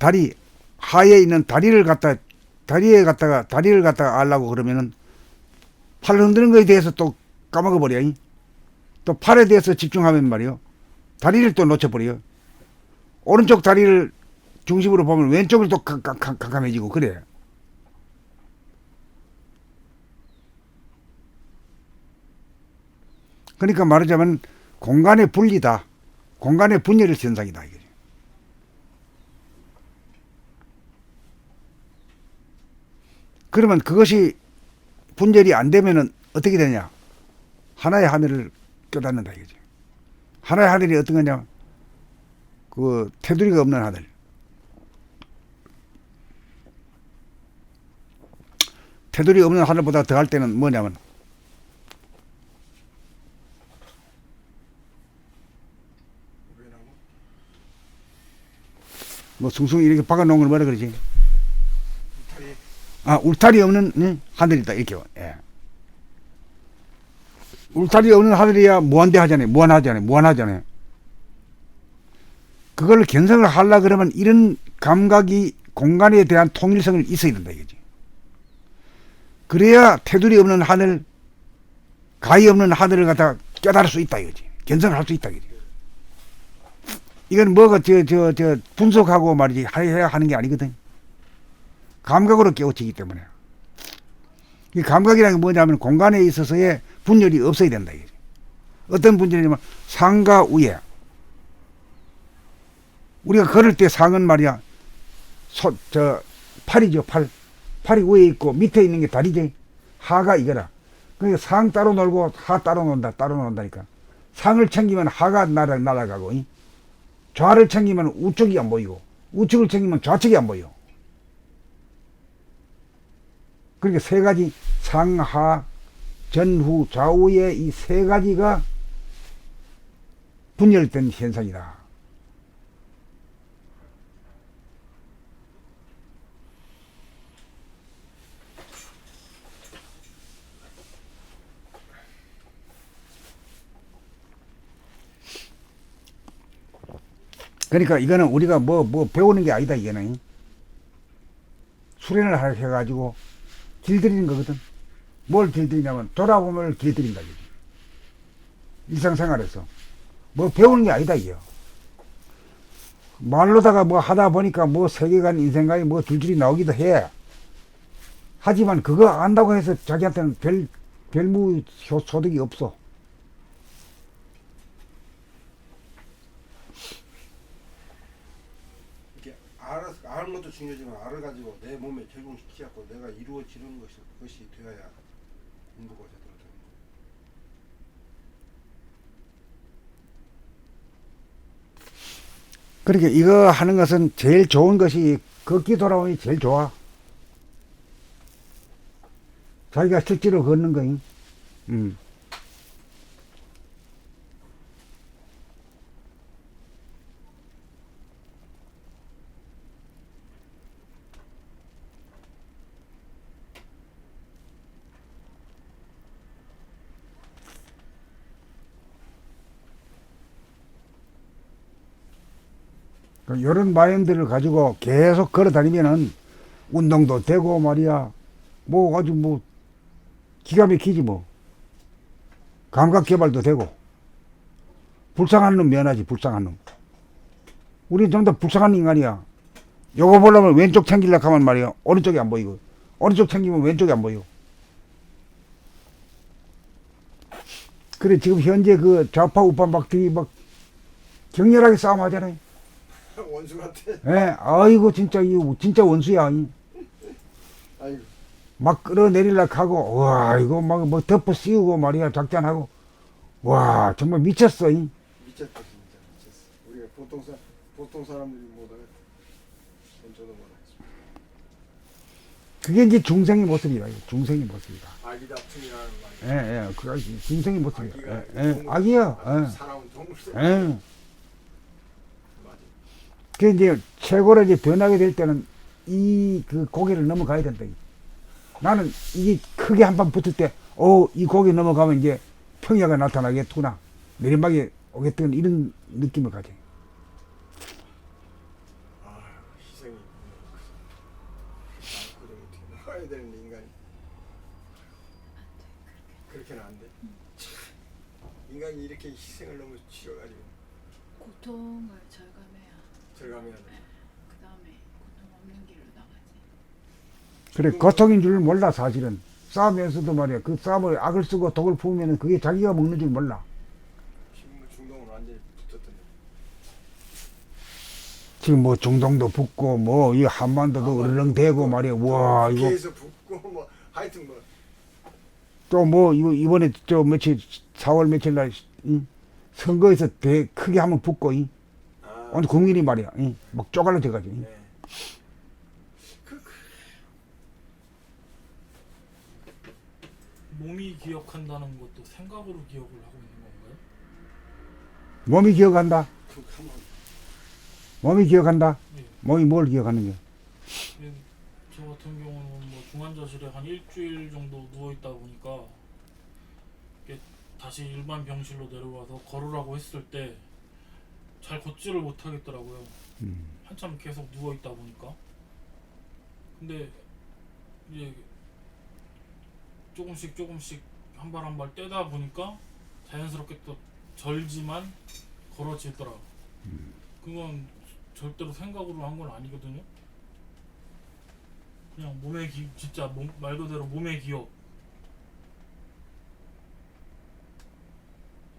다리 하에 있는 다리를 갖다가 알라고 그러면은 팔 흔드는 거에 대해서 또 까먹어 버려. 또 팔에 대해서 집중하면 말이요. 다리를 또 놓쳐버려요. 오른쪽 다리를 중심으로 보면 왼쪽을 또 깜깜해지고 그래. 그러니까 말하자면 공간의 분리다. 공간의 분열의 현상이다. 이거죠. 그러면 그것이 분열이 안 되면은 어떻게 되냐? 하나의 하늘을 깨닫는다 이거지. 하나의 하늘이 어떤 거냐? 그 테두리가 없는 하늘. 테두리 없는 하늘보다 더 할 때는 뭐냐면 왜냐면 뭐 숭숭 이렇게 박아놓은 걸 뭐라 그러지? 울타리. 아, 울타리 없는 하늘이다 이렇게. 예. 울타리 없는 하늘이야 무한하잖아요. 그걸 견성을 하려 그러면 이런 감각이 공간에 대한 통일성을 있어야 된다 이거지. 그래야 테두리 없는 하늘, 가히 없는 하늘을 갖다 깨달을 수 있다 이거지. 견성을 할 수 있다 이거지. 이건 뭐가 분석하고 말이지 해야 하는 게 아니거든. 감각으로 깨우치기 때문에. 이 감각이라는 게 뭐냐면 공간에 있어서의 분열이 없어야 된다 이거지. 어떤 분열이냐면 상과 우에. 우리가 걸을 때 상은 말이야 팔이죠. 팔이 위에 있고 밑에 있는 게 다리지. 하가 이거라. 그러니까 상 따로 놀고 하 따로 논다니까. 상을 챙기면 하가 날아가고 좌를 챙기면 우측이 안 보이고 우측을 챙기면 좌측이 안 보여. 그러니까 세 가지 상하 전후 좌우의 이 세 가지가 분열된 현상이다. 그러니까 이거는 우리가 뭐 배우는 게 아니다. 이거는 수련을 해가지고 길들이는 거거든. 뭘 길들이냐면 돌아보면 길들인다. 일상생활에서 뭐 배우는 게 아니다. 이게 말로다가 뭐 하다 보니까 뭐 세계관 인생관이 뭐 줄줄이 나오기도 해. 하지만 그거 안다고 해서 자기한테는 별무 소득이 없어. 이게 아는 것도 중요하지만 알아가지고 내 몸에 적용시키고 내가 이루어지는 것이 되어야 공부가 되더라고요. 그러니까 이거 하는 것은 제일 좋은 것이 걷기 돌아오니 제일 좋아. 자기가 실제로 걷는 거임. 이런 마인드를 가지고 계속 걸어 다니면은 운동도 되고 말이야. 뭐 아주 뭐 기가 막히지 뭐. 감각 개발도 되고. 불쌍한 놈 면하지, 불쌍한 놈. 우리 전부 다 불쌍한 인간이야. 요거 보려면 왼쪽 챙기려고 하면 말이야. 오른쪽이 안 보이고. 오른쪽 챙기면 왼쪽이 안 보여. 그래, 지금 현재 그 좌파 우파 막들이 막 격렬하게 싸움하잖아요. 원수 같아. 예, 아이고, 진짜, 이거 진짜 원수야. 아이고. 막 끌어내리려고 하고, 와, 이거 막 뭐 덮어 씌우고 말이야, 작전하고. 와, 정말 미쳤어. 미쳤다 진짜 미쳤어. 우리가 보통 사람들이 못하겠다. 저도 못하겠어. 그게 이제 중생의 모습이다. 중생의 모습이다. 아기 다툼이라는 말이. 예, 그게 중생의 모습이야. 아기가 예, 악이야. 사람은 동물성. 예. 맞아. 그 이제 최고로 이제 변하게 될 때는 이 그 고개를 넘어가야 된다. 나는 이게 크게 한 번 붙을 때, 이 고개 넘어가면 이제 평야가 나타나겠구나. 내리막이 오겠다는 이런 느낌을 가져. 아, 희생이 그저 어떻게 나와야 되는 인간이 그렇게는 안 돼. 인간이 이렇게 희생을 너무 치러가지고 고통을 절감해야 절감해야 돼. 그 다음에 고통 없는 길로 나가지. 그래, 고통인 줄 몰라, 사실은. 싸우면서도 말이야. 그 싸움을 악을 쓰고 독을 부으면 그게 자기가 먹는 줄 몰라. 지금 뭐 중동은 완전히 붙었던데. 지금 뭐 중동도 붙고, 뭐, 이 한반도도 으르렁대고 말이야. 와, 이거. 국회에서 붙고 뭐 하여튼 뭐 또 뭐, 이번에 저 며칠, 4월 며칠 날, 선거에서 크게 한번 붙고, 아, 오늘 국민이 말이야. 막 쪼갈라져가지고. 네. 몸이 기억한다는 것도 생각으로 기억을 하고 있는 건가요? 몸이 기억한다. 한번 몸이 기억한다. 네. 몸이 뭘 기억하는 거야? 예, 저 같은 경우는 뭐 중환자실에 한 일주일 정도 누워 있다 보니까 이게 다시 일반 병실로 내려와서 걸으라고 했을 때 잘 걷지를 못하겠더라고요. 한참 계속 누워 있다 보니까. 근데 이제 조금씩 한 발 한 발 떼다 보니까 자연스럽게 또 절지만 걸어지더라. 그건 절대로 생각으로 한 건 아니거든요. 그냥 진짜 말 그대로 몸의 기억.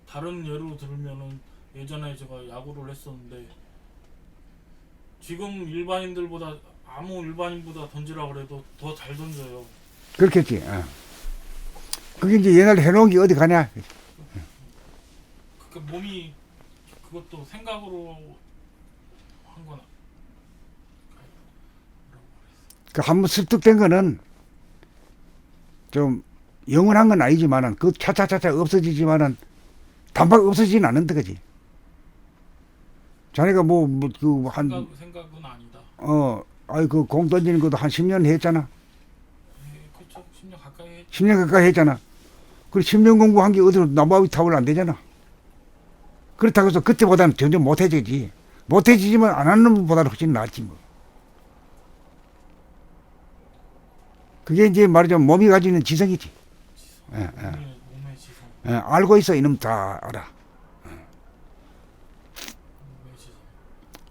다른 예로 들면은 예전에 제가 야구를 했었는데 지금 일반인들보다 아무 일반인보다 던지라 그래도 더 잘 던져요. 그렇겠지. 그게 이제 옛날에 해놓은 게 어디 가냐? 그 몸이 그것도 생각으로 한 거나. 그 한번 습득된 거는 좀 영원한 건 아니지만은 그 차차차차 없어지지만은 단박 없어지진 않는다 그지. 자네가 뭐그한 생각은 아니다. 아이 그 공 던지는 것도 한 10년 했잖아. 그렇죠. 10년 가까이 했죠. 10년 가까이 했잖아. 그리고 10년 공부한 게 어디로 나무아비 타올 안 되잖아. 그렇다고 해서 그때보다는 점점 못해지지. 못해지지만 안 하는 놈보다는 훨씬 낫지 뭐. 그게 이제 말하자면 몸이 가지는 지성이지. 몸의 지성. 알고 있어 이놈 다 알아. 몸의 지성.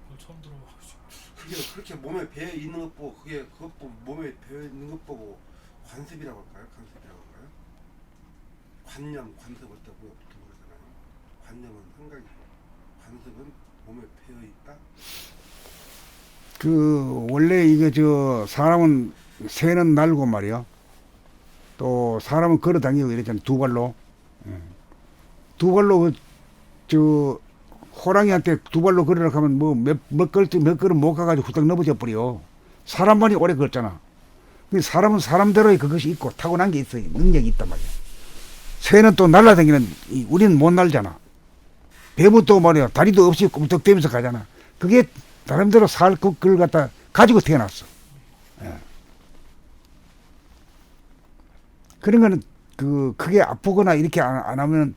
그걸 처음 들어봐가지고. 그게 그렇게 몸에 배어 있는 것 보고 그게 그것 보고 몸에 배어 있는 것 보고 관습이라고 할까요? 관습이라고 할까요? 관념, 관습을 때 보통 그러잖아요. 관념은 생각이고 관습은 몸에 배어 있다. 그 원래 이게 저 사람은 새는 날고 말이야. 또 사람은 걸어 다니고 이랬잖아. 두 발로. 두 발로 저 호랑이한테 두 발로 걸으라 하면 뭐 몇 걸음 못 가가지고 후딱 넘어져 버려. 사람만이 오래 걷잖아. 근데 사람은 사람대로의 그것이 있고 타고난 게 있어요. 능력이 있단 말이야. 새는 또 날아다니는 우리는 못 날잖아. 뱀은 또 말이야 다리도 없이 꿈떡대면서 가잖아. 그게 나름대로 살 그걸 갖다 가지고 태어났어. 그런 거는 그 크게 아프거나 이렇게 안 하면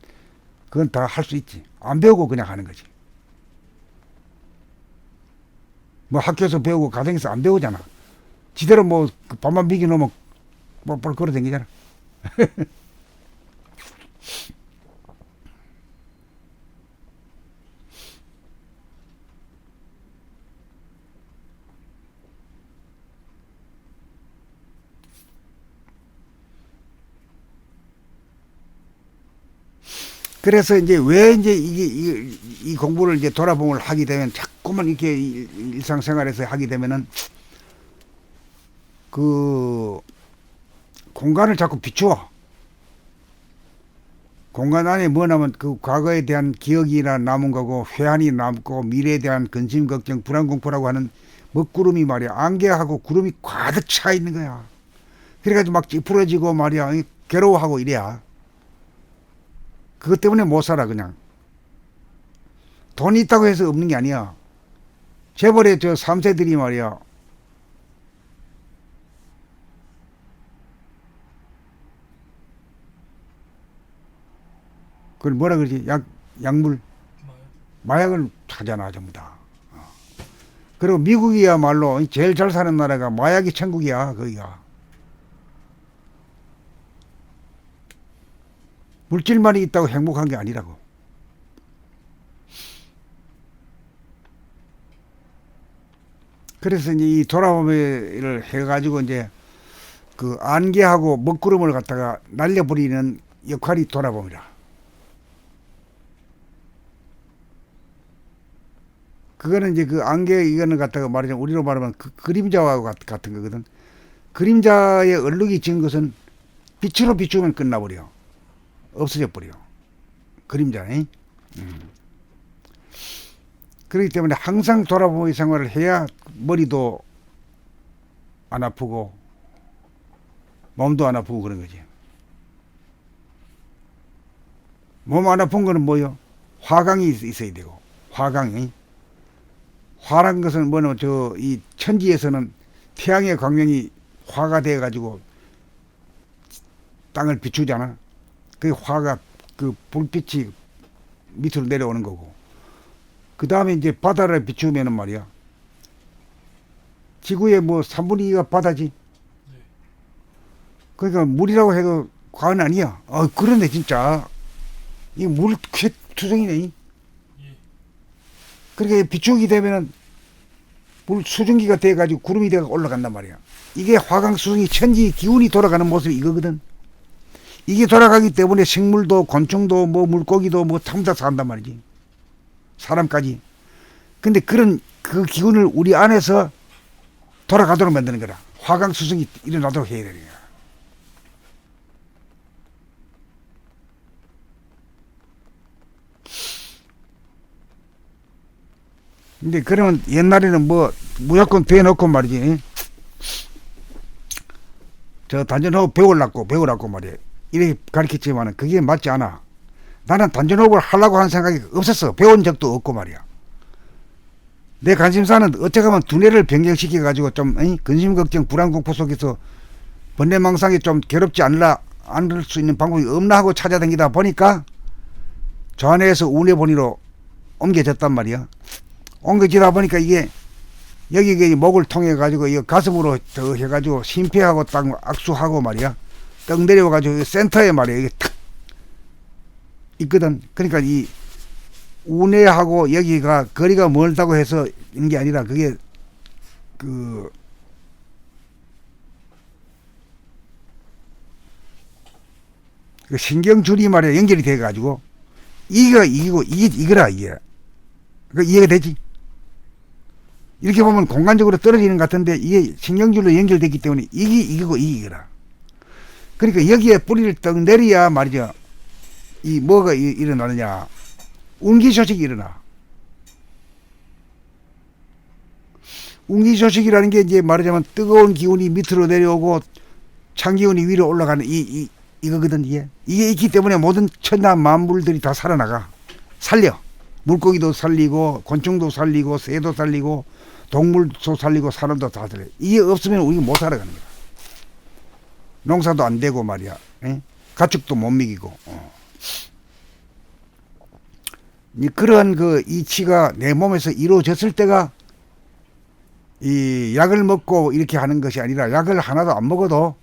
그건 다 할 수 있지. 안 배우고 그냥 하는 거지. 뭐 학교에서 배우고 가정에서 안 배우잖아. 지대로 뭐 밥만 비겨 놓으면 뻘뻘 걸어 다니잖아. 그래서 이제 왜 이제 이 공부를 이제 돌아봄을 하게 되면 자꾸만 이렇게 일상생활에서 하게 되면은 그 공간을 자꾸 비추어. 공간 안에 뭐냐면 그 과거에 대한 기억이나 남은 거고 회한이 남고 미래에 대한 근심 걱정 불안 공포라고 하는 먹구름이 말이야 안개하고 구름이 가득 차 있는 거야. 그래가지고 막 찌푸러지고 말이야 괴로워하고 이래야. 그것 때문에 못 살아 그냥. 돈이 있다고 해서 없는 게 아니야. 재벌의 저 3세들이 말이야 그걸 뭐라 그러지? 약물 마약을 하잖아 전부 다. 그리고 미국이야말로 제일 잘 사는 나라가 마약이 천국이야 거기가. 물질만이 있다고 행복한 게 아니라고. 그래서 이제 이 돌아보기를 해가지고 이제 그 안개하고 먹구름을 갖다가 날려버리는 역할이 돌아봄이라. 그거는 이제 그 안개 이거는 갖다가 말하자면 우리로 말하면 그 그림자와 같은 거거든. 그림자의 얼룩이 진 것은 빛으로 비추면 끝나버려. 없어져 버려. 그림자네. 그렇기 때문에 항상 돌아보기 생활을 해야 머리도 안 아프고 몸도 안 아프고 그런 거지. 몸 안 아픈 거는 뭐요? 화강이 있어야 되고. 화강이. 화란 것은 뭐냐면 저 이 천지에서는 태양의 광명이 화가 돼 가지고 땅을 비추잖아. 그 화가 그 불빛이 밑으로 내려오는 거고. 그 다음에 이제 바다를 비추면은 말이야. 지구의 뭐 3분의 2가 바다지. 그러니까 물이라고 해도 과언 아니야. 그러네 진짜. 이 물 투성이네. 그러니까 비추기 되면은 물 수증기가 돼가지고 구름이 돼가 올라간단 말이야. 이게 화강 수증기 천지 기운이 돌아가는 모습이 이거거든. 이게 돌아가기 때문에 생물도 곤충도 뭐 물고기도 뭐 전부 다 산단 말이지. 사람까지. 근데 그런 그 기운을 우리 안에서 돌아가도록 만드는 거라. 화강 수증이 일어나도록 해야 되는 거야. 근데 그러면 옛날에는 뭐 무조건 대놓고 말이지. 저 단전호흡 배우라고 말이야. 이렇게 가르쳤지만은 그게 맞지 않아. 나는 단전호흡을 하려고 하는 생각이 없었어. 배운 적도 없고 말이야. 내 관심사는 어쩌면 두뇌를 변경시켜 가지고 좀 근심 걱정 불안 공포 속에서 번뇌망상에 좀 괴롭지 않을 수 있는 방법이 없나 하고 찾아다니다 보니까 좌뇌에서 우뇌본위로 옮겨졌단 말이야. 옮겨지다 보니까 이게 여기 목을 통해 가지고 이 가슴으로 더 해가지고 심폐하고 딱 악수하고 말이야. 떡 내려가지고 센터에 말이야. 이게 탁 있거든. 그러니까 이 우뇌하고 여기가 거리가 멀다고 해서 있는 게 아니라 그게 그 신경줄이 말이야 연결이 돼 가지고 이가 이기고 이게 이거라 이게. 그 이해가 되지? 이렇게 보면 공간적으로 떨어지는 것 같은데 이게 신경줄로 연결되기 때문에 이게 이기고 이기거라. 그러니까 여기에 뿌리를 떡 내려야 말이죠. 이 뭐가 일어나느냐. 운기소식이 일어나. 운기소식이라는 게 이제 말하자면 뜨거운 기운이 밑으로 내려오고 찬 기운이 위로 올라가는 이거거든 이게. 이게 있기 때문에 모든 천하 만물들이 다 살아나가. 살려. 물고기도 살리고 곤충도 살리고 새도 살리고 동물도 살리고 사람도 다 살려. 이게 없으면 우리가 못 살아가는 거야. 농사도 안 되고 말이야. 에? 가축도 못 먹이고. 그러한 그 이치가 내 몸에서 이루어졌을 때가 이 약을 먹고 이렇게 하는 것이 아니라 약을 하나도 안 먹어도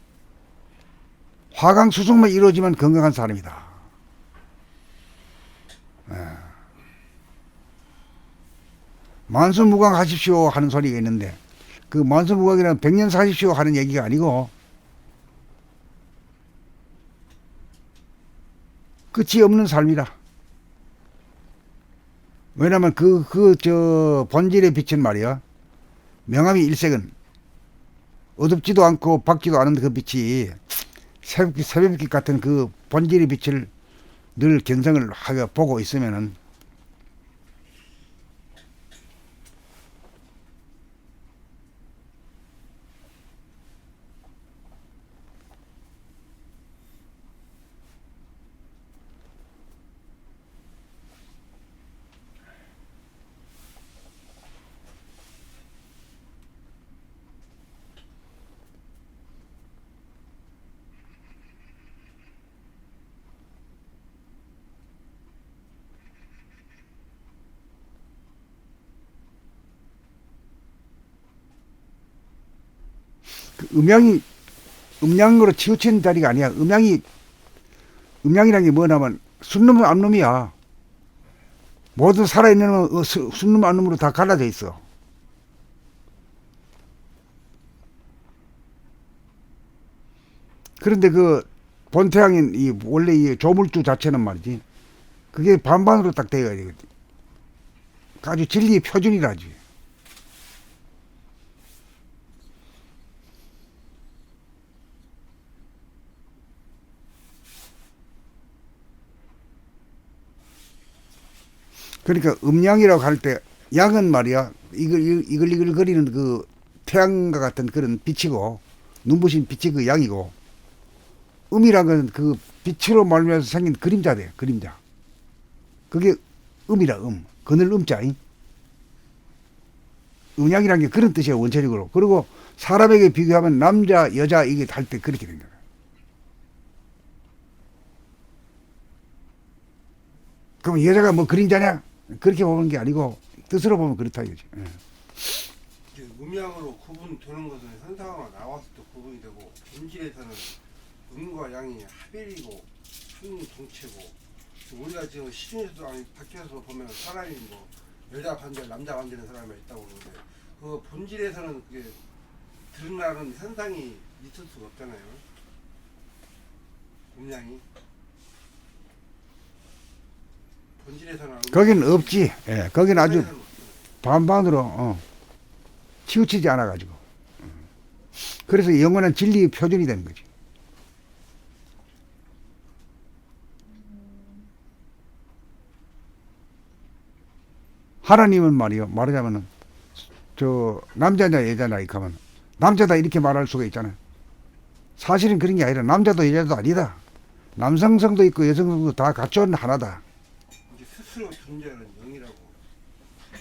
화강수속만 이루어지면 건강한 사람이다. 만수무강 하십시오 하는 소리가 있는데 그 만수무강이라는 100년 사십시오 하는 얘기가 아니고 끝이 없는 삶이다. 왜냐면 저 본질의 빛은 말이야. 명암이 일색은 어둡지도 않고 밝지도 않은 그 빛이 새벽빛 같은 그 본질의 빛을 늘 견성을 하게 보고 있으면은 그 음양으로 치우치는 자리가 아니야. 음양이라는 게 뭐냐면 순놈은 암놈이야. 모든 살아있는 놈은 순놈 암놈으로 다 갈라져 있어. 그런데 그 본태양인 원래 이 조물주 자체는 말이지. 그게 반반으로 딱 되어야 되거든. 아주 진리의 표준이라지. 그러니까 음양이라고 할 때 양은 말이야 이글 거리는 그 태양과 같은 그런 빛이고 눈부신 빛이 그 양이고 음이란 건 그 빛으로 말미암아서 생긴 그림자 돼. 그림자. 그게 음이라 그늘 음자잉. 음양이란 게 그런 뜻이야 원체적으로. 그리고 사람에게 비교하면 남자 여자 이게 할 때 그렇게 된 거야. 그럼 여자가 뭐 그림자냐? 그렇게 보는 게 아니고 뜻으로 보면 그렇다 이거지. 음양으로 구분되는 것은 현상으로 나왔을 때 구분이 되고 본질에서는 음과 양이 합일이고 한 정체고 우리가 지금 시중에서도 아니 밖에서 보면 사람이 뭐 여자 관절 남자 관절인 사람이 있다고 그러는데 그 본질에서는 그게 드러나는 현상이 있을 수가 없잖아요. 음양이 본질에서는 거긴 없지. 예, 거긴 아주 반반으로 치우치지 않아가지고. 그래서 영원한 진리의 표준이 되는 거지. 하나님은 말하자면은 저 남자냐 여자냐 이렇게 하면 남자다 이렇게 말할 수가 있잖아요. 사실은 그런 게 아니라 남자도 여자도 아니다. 남성성도 있고 여성성도 다 갖춘 하나다. 이제 스스로 존재하는 영이라고. 예.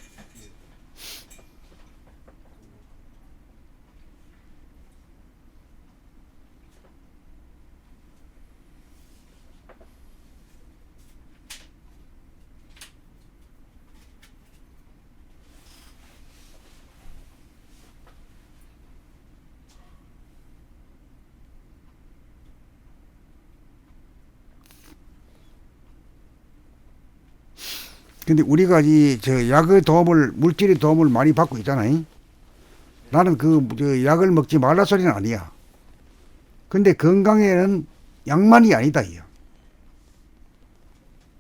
근데 우리가 이 저 약의 도움을 물질의 도움을 많이 받고 있잖아요. 나는 저 약을 먹지 말라 소리는 아니야. 근데 건강에는 약만이 아니다 이요.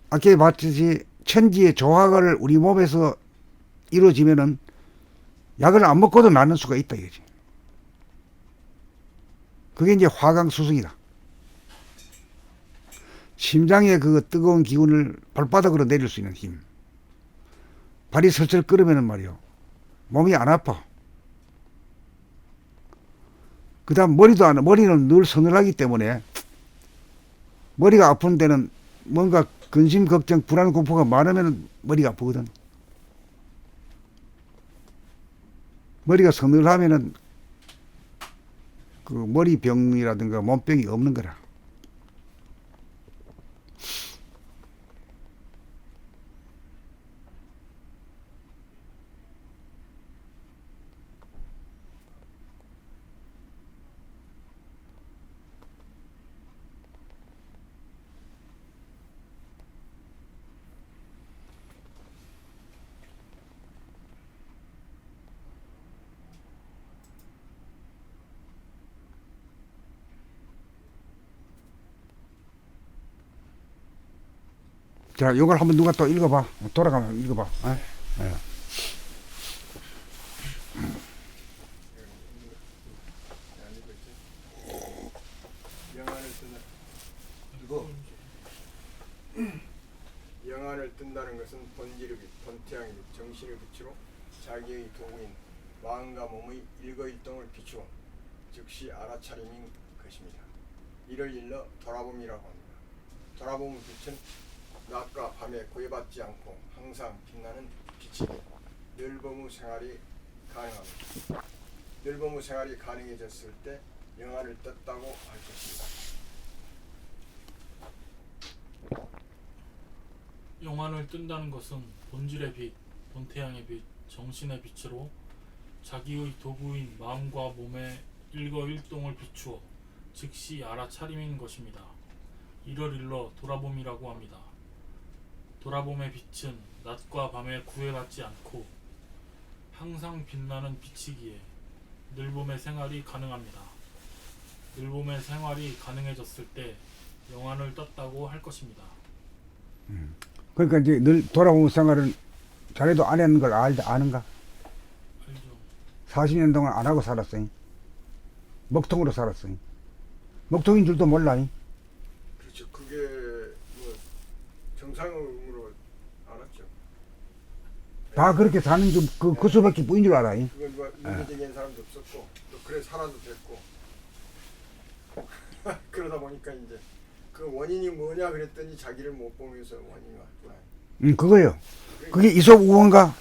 아까 봤듯이 천지의 조화가 우리 몸에서 이루어지면은 약을 안 먹고도 낫는 수가 있다 이거지. 그게 이제 화강수승이다. 심장의 그 뜨거운 기운을 발바닥으로 내릴 수 있는 힘. 발이 설설 끓으면은 말이요. 몸이 안 아파. 그 다음 머리는 늘 서늘하기 때문에 머리가 아픈 데는 뭔가 근심, 걱정, 불안, 공포가 많으면 머리가 아프거든. 머리가 서늘하면은 그 머리병이라든가 몸병이 없는 거라. 자, 이걸 한번 누가 또 읽어봐. 돌아가면 읽어봐. 예. 영안을 뜬다. 그리고 영안을 뜬다는 것은 본질의 빛, 본태양의 빛, 정신의 빛으로 자기의 도구인 마음과 몸의 일거일동을 비추어 즉시 알아차림인 것입니다. 이를 일러 돌아봄이라고 합니다. 돌아봄의 빛은 낮과 밤에 구애받지 않고 항상 빛나는 빛이니 늘 범의 생활이 가능합니다. 늘 범의 생활이 가능해졌을 때 영안을 떴다고 할 것입니다. 영안을 뜬다는 것은 본질의 빛, 본태양의 빛, 정신의 빛으로 자기의 도구인 마음과 몸의 일거일동을 비추어 즉시 알아차림인 것입니다. 이를 일러 돌아봄이라고 합니다. 돌아봄의 빛은 낮과 밤에 구애받지 않고 항상 빛나는 빛이기에 늘봄의 생활이 가능합니다. 늘봄의 생활이 가능해졌을 때 영안을 떴다고 할 것입니다. 그러니까 이제 늘 돌아오는 생활은 자네도 안 하는 걸 아는가? 알죠? 40년 동안 안 하고 살았어요. 먹통으로 살았어요. 먹통인 줄도 몰라. 그렇죠. 그게 뭐 정상으로 알았죠. 다 그렇게 사는 그 수밖에 뿐인 줄 알아. 그건 누가 문제제기한 사람도 없었고 또 그래 살아도 됐고 그러다 보니까 이제 그 원인이 뭐냐 그랬더니 자기를 못 보면서 원인이 왔구나. 그거요. 그게 이솝 우원가?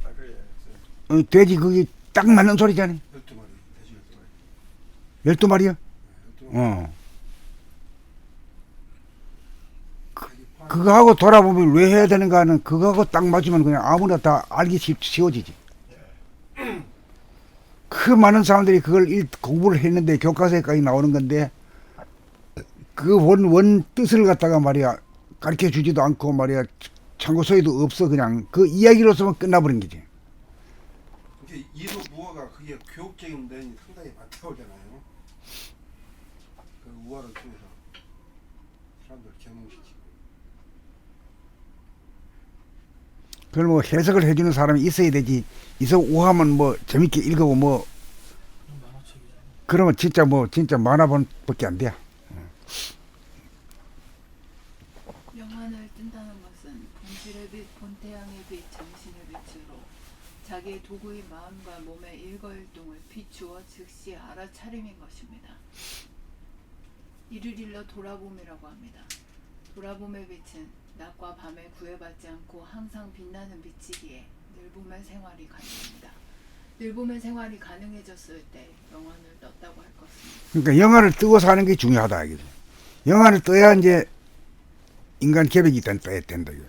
아 그래. 돼지 그게 딱 맞는 소리잖아. 12마리, 돼지 12마리. 12마리요? 12마리. 그거하고 돌아보면 왜 해야 되는가는 그거하고 딱 맞으면 그냥 아무나 다 알기 쉬워지지. 그 많은 사람들이 그걸 공부를 했는데 교과서에까지 나오는 건데 그 원 뜻을 갖다가 말이야 가르쳐 주지도 않고 말이야 참고서에도 없어. 그냥 그 이야기로서만 끝나버린 거지. 이제 이솝우화가 그게 교육적인 면이 상당히 많다고 하잖아요. 그 우화를 통해서 사람들 경험시키고. 그걸 뭐 해석을 해주는 사람이 있어야 되지. 이서 우하면 뭐 재밌게 읽어보 뭐 그냥 만화책이죠. 그러면 진짜 만화본밖에 안 돼. 영안을 뜬다는 것은 본질의 빛, 본태양의 빛, 정신의 빛으로 자기의 도구의 마음과 몸의 일거일동을 비추어 즉시 알아차림인 것입니다. 이르릴러 돌아봄이라고 합니다. 돌아봄의 빛은 낮과 밤에 구애받지 않고 항상 빛나는 빛이기에 늘 봄의 생활이 가능합니다. 늘 봄의 생활이 가능해졌을 때 영안을 떴다고 할 것입니다. 그러니까 영안을 뜨고 사는 게 중요하다 이거죠. 영안을 떠야 이제 인간 계획이 떠야 된다 이거.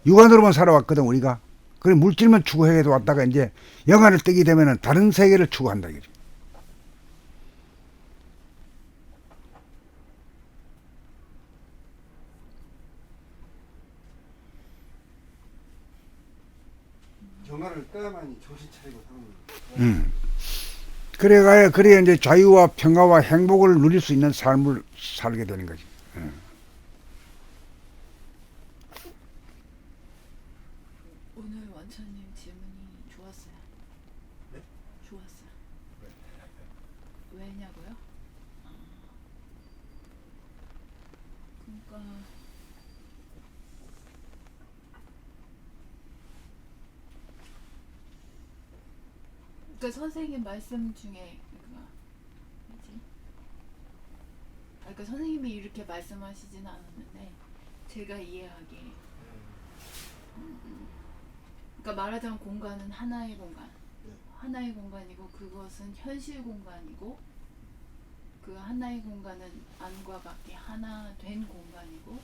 육안으로만 살아왔거든 우리가. 그래 물질만 추구해 왔다가 이제 영안을 뜨게 되면은 다른 세계를 추구한다 이거죠. 영화를 떠야만이 정신 차리고 사는 거예요. 그래야 이제 자유와 평화와 행복을 누릴 수 있는 삶을 살게 되는 거지. 오늘 원천님 질문이 좋았어요. 네? 좋았어요. 왜냐고요? 그러니까 선생님 말씀 중에 뭐지? 그러니까 선생님이 이렇게 말씀하시지는 않았는데 제가 이해하기에 그러니까 말하자면 공간은 하나의 공간, 네. 하나의 공간이고 그것은 현실 공간이고 그 하나의 공간은 안과 밖에 하나 된 공간이고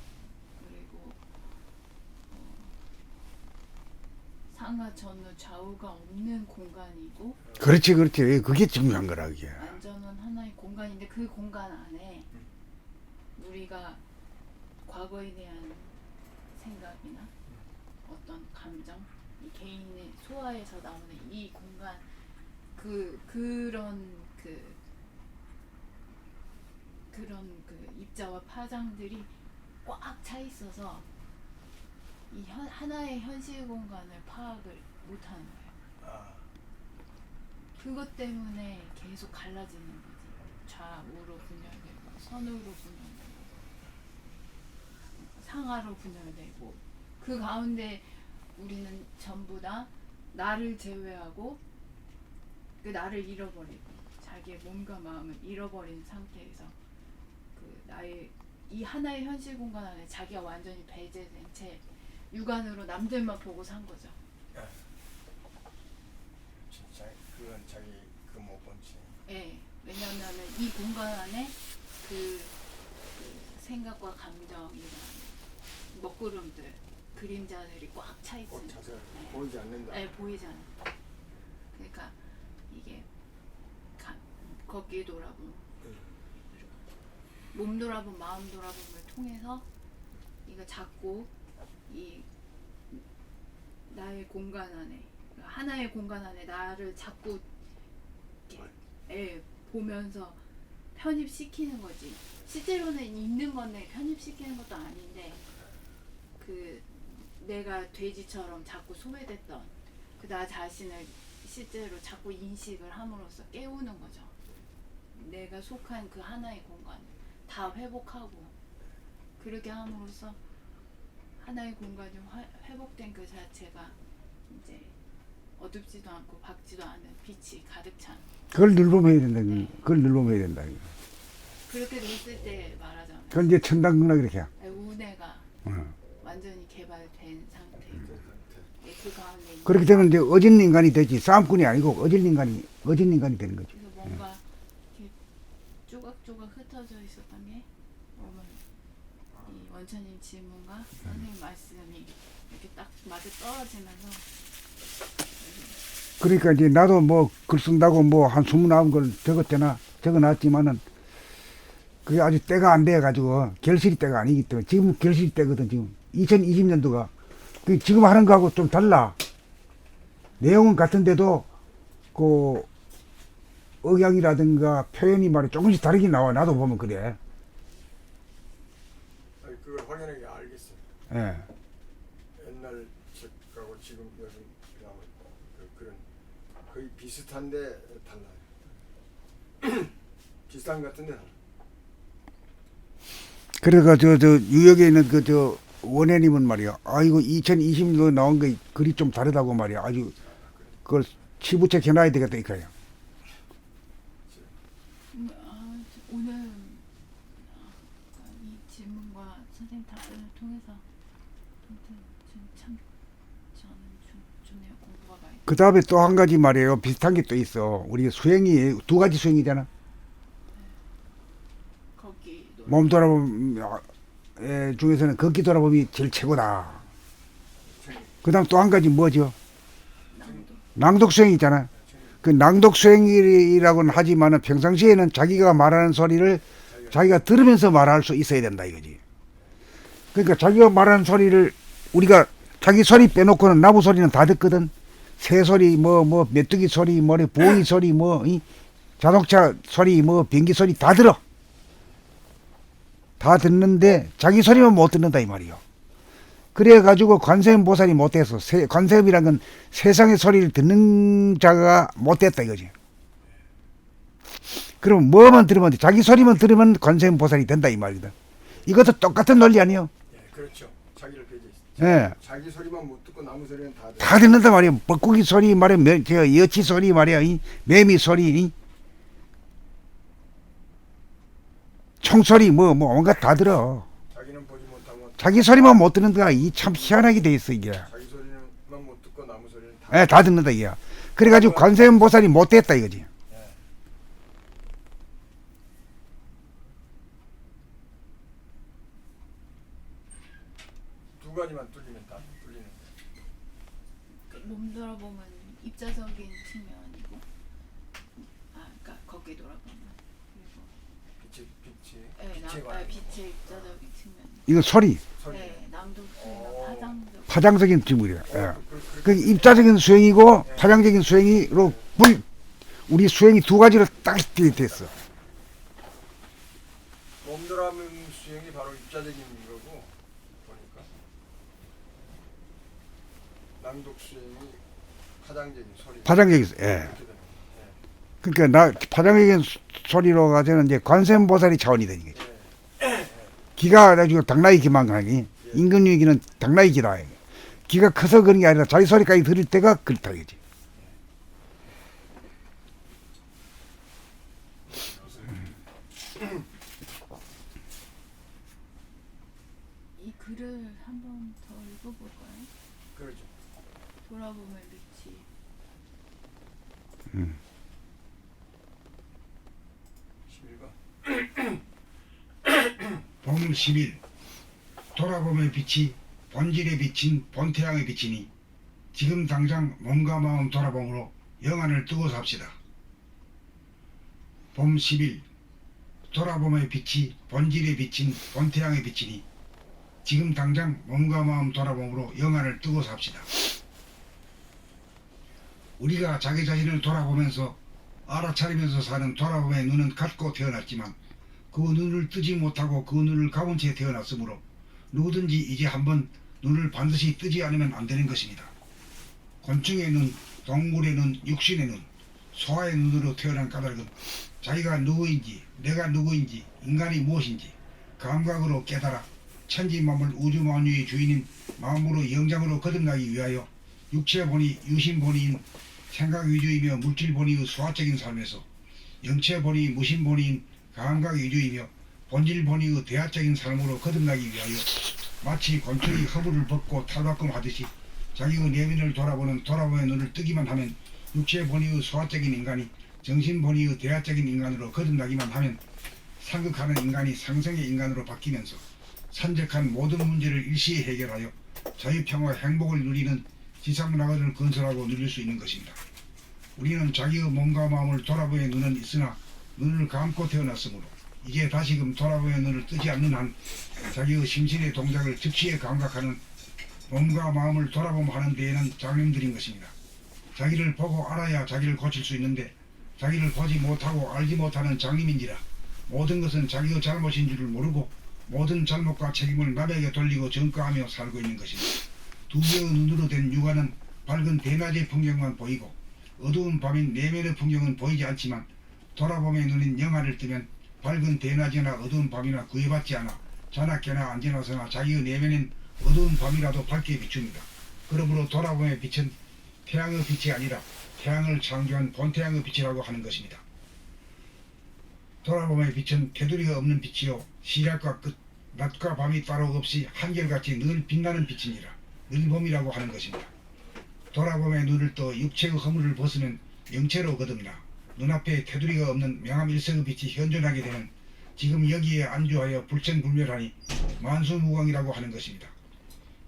그리고 상하 전후 좌우가 없는 공간이고 그렇지. 그게 중요한 거라 그게. 완전한 하나의 공간인데 그 공간 안에 우리가 과거에 대한 생각이나 어떤 감정, 이 개인의 소화에서 나오는 이 공간 그런 입자와 파장들이 꽉 차 있어서 이 하나의 현실 공간을 파악을 못하는 거예요. 아, 그것 때문에 계속 갈라지는 거지. 좌우로 분열되고 선으로 분열되고 상하로 분열되고 그 가운데 우리는 전부 다 나를 제외하고 그 나를 잃어버리고 자기의 몸과 마음을 잃어버린 상태에서 그 나의 이 하나의 현실 공간 안에 자기가 완전히 배제된 채 육안으로 남들만 보고 산 거죠. 진짜 그건 자기 그 못 본지. 예, 왜냐하면은 이 공간 안에 그 생각과 감정이나 먹구름들, 그림자들이 꽉 차 있어요. 꼭 차서 보이지 않는다. 네, 보이지 않아. 그러니까 이게 걷기 돌아봄, 그리고 몸 돌아봄, 마음 돌아봄을 통해서 이거 자꾸 이 나의 공간 안에 하나의 공간 안에 나를 자꾸 이렇게 보면서 편입시키는 거지. 실제로는 있는 건데 편입시키는 것도 아닌데 그 내가 돼지처럼 자꾸 소외됐던 그 나 자신을 실제로 자꾸 인식을 함으로써 깨우는 거죠. 내가 속한 그 하나의 공간 다 회복하고 그렇게 함으로써 하나의 공간이 회복된 그 자체가 이제 어둡지도 않고 밝지도 않은 빛이 가득 찬. 그걸 늘보매야 된다. 그걸 늘보매야 된다. 그렇게 됐을 때 말하자면 그건 이제 천당극락 이렇게. 우뇌가 어. 완전히 개발된 상태. 그 가운데 있는 그렇게 되면 이제 어진 인간이 되지. 싸움꾼이 아니고 어진 인간이 되는 거죠. 그래서 뭔가 이렇게 조각조각 흩어져 있었던 게 오늘 이 원천님 질문과 선생님 말씀이 이렇게 딱 맞아 떨어지면서 그러니까 이제 나도 뭐 글 쓴다고 뭐 한 29걸 적어놨지만은 그게 아직 때가 안 돼가지고 결실이 때가 아니기 때문에 지금 결실이 때거든. 지금 2020년도가 그 지금 하는 거하고 좀 달라. 내용은 같은데도 그 억양이라든가 표현이 말이 조금씩 다르게 나와. 나도 보면 그래. 아니, 그걸 확연하게 알겠어요. 예. 옛날 책하고 지금 요즘 나오는 그런 거의 비슷한데 달라요. 비슷한 것 같은데 달라요. 그래가 저 유역에 있는 그 저 원혜님은 말이야. 아이고 2020년도 나온 거 글이 좀 다르다고 말이야. 아주 그걸 치부책 해놔야 되겠다 이거야. 오늘 질문과 선생님 답변을 통해서 아무튼 참 저는 좋네요. 공부가 많이. 그 다음에 또 한 가지 말이에요. 비슷한 게 또 있어. 우리 수행이 두 가지 수행이잖아. 거기 몸 돌아봄 중에서는 걷기 돌아봄이 제일 최고다. 그 다음 또 한 가지 뭐죠? 남도 낭독 수행이 있잖아. 그 낭독 수행이라고는 하지만은 평상시에는 자기가 말하는 소리를 자기가 들으면서 말할 수 있어야 된다 이거지. 그러니까 자기가 말하는 소리를 우리가 자기 소리 빼놓고는 나무 소리는 다 듣거든. 새 소리, 뭐 메뚜기 소리, 뭐 부엉이 소리, 이 자동차 소리, 비행기 소리 다 들어. 다 듣는데 자기 소리만 못 듣는다 이 말이요. 그래가지고 관세음보살이 못돼서 관세음이란 건 세상의 소리를 듣는 자가 못됐다 이거지. 그럼 뭐만 들으면 돼? 자기 소리만 들으면 관세음보살이 된다 이 말이다. 이것도 똑같은 논리 아니에요? 예, 그렇죠. 자기를 배제. 예. 자기 소리만 못 듣고 남의 소리는 다 들어. 다 듣는다 말이야. 뻐꾸기 소리 말이야, 여치 소리 말이야, 이 매미 소리, 이 총소리 뭐 온갖 다 들어. 자기는 보지 못하고 자기 소리만 못 듣는다. 이 참 희한하게 돼 있어 이게. 자기 소리만 못 듣고 남의 소리는 다. 예, 다 듣는다 이게. 그래가지고 관세음보살이 못 됐다 이거지. 두 가지만 뚫리면 다 뚫리는. 몸 돌아보면 입자적인 측면이고, 그러니까 걷기 돌아보면 그리고 빛이 관한 빛의 입자적인 측면. 이거 소리, 소리. 네, 남도 수행과 파장적. 파장적인 질문이야. 예. 그 입자적인 수행이고 파장적인 수행이로 우리 수행이 두 가지로 딱 됐어. 몸돌아보는 수행이 바로 입자적인 거고 보니까 낭독 수행이 파장적인 소리. 파장적인, 예. 이렇게 되는. 그러니까 파장적인 소리로 가서는 이제 관세음보살이 차원이 되는 거지. 기가 가지고 당나귀 기만 가니 임금유기는 당나귀 기다. 기가 커서 그런 게 아니라 자기 소리까지 들을 때가 그렇다 이거지. 이 글을 한 번 더 읽어볼까요? 그렇죠. 돌아보면 빛이. 음. 11번. 봄 10일 돌아보면 빛이 본질에 비친 본태양에 비치니 지금 당장 몸과 마음 돌아봄으로 영안을 뜨고 삽시다. 봄 10일 돌아보면 빛이 본질에 비친 본태양에 비치니 지금 당장 몸과 마음 돌아봄으로 영안을 뜨고 삽시다. 우리가 자기 자신을 돌아보면서 알아차리면서 사는 돌아봄의 눈은 갖고 태어났지만 그 눈을 뜨지 못하고 그 눈을 감은 채 태어났으므로 누구든지 이제 한번 눈을 반드시 뜨지 않으면 안 되는 것입니다. 곤충의 눈, 동물의 눈, 육신의 눈, 소화의 눈으로 태어난 까닭은 자기가 누구인지, 내가 누구인지, 인간이 무엇인지 감각으로 깨달아 천지만물 우주만유의 주인인 마음으로 영장으로 거듭나기 위하여 육체본이 유신본이인 생각위주이며 물질본이의 수화적인 삶에서 영체본이 무신본이인 감각위주이며 본질본이의 대하적인 삶으로 거듭나기 위하여 마치 곤충이 허물을 벗고 탈바꿈 하듯이 자기의 내면을 돌아보는 돌아봄의 눈을 뜨기만 하면 육체본이의 수화적인 인간이 정신본이의 대하적인 인간으로 거듭나기만 하면 상극하는 인간이 상승의 인간으로 바뀌면서 산적한 모든 문제를 일시에 해결하여 자유평화 행복을 누리는 지상문화를 건설하고 누릴 수 있는 것입니다. 우리는 자기의 몸과 마음을 돌아보의 눈은 있으나 눈을 감고 태어났으므로 이제 다시금 돌아보의 눈을 뜨지 않는 한 자기의 심신의 동작을 즉시에 감각하는 몸과 마음을 돌아보하는 데에는 장님들인 것입니다. 자기를 보고 알아야 자기를 고칠 수 있는데 자기를 보지 못하고 알지 못하는 장님인지라 모든 것은 자기의 잘못인 줄을 모르고 모든 잘못과 책임을 남에게 돌리고 전가하며 살고 있는 것입니다. 두 개의 눈으로 된 육안은 밝은 대낮의 풍경만 보이고 어두운 밤인 내면의 풍경은 보이지 않지만 돌아봄의 눈인 영안을 뜨면 밝은 대낮이나 어두운 밤이나 구애받지 않아 자나깨나 안지나서나 자기의 내면인 어두운 밤이라도 밝게 비춥니다. 그러므로 돌아봄의 빛은 태양의 빛이 아니라 태양을 창조한 본태양의 빛이라고 하는 것입니다. 돌아봄의 빛은 테두리가 없는 빛이요 시작과 끝, 낮과 밤이 따로 없이 한결같이 늘 빛나는 빛이니라. 늘 봄이라고 하는 것입니다. 돌아봄에 눈을 떠 육체의 허물을 벗으면 영체로 거듭나 눈앞에 테두리가 없는 명암일색의 빛이 현존하게 되는 지금 여기에 안주하여 불생불멸하니 만수무강이라고 하는 것입니다.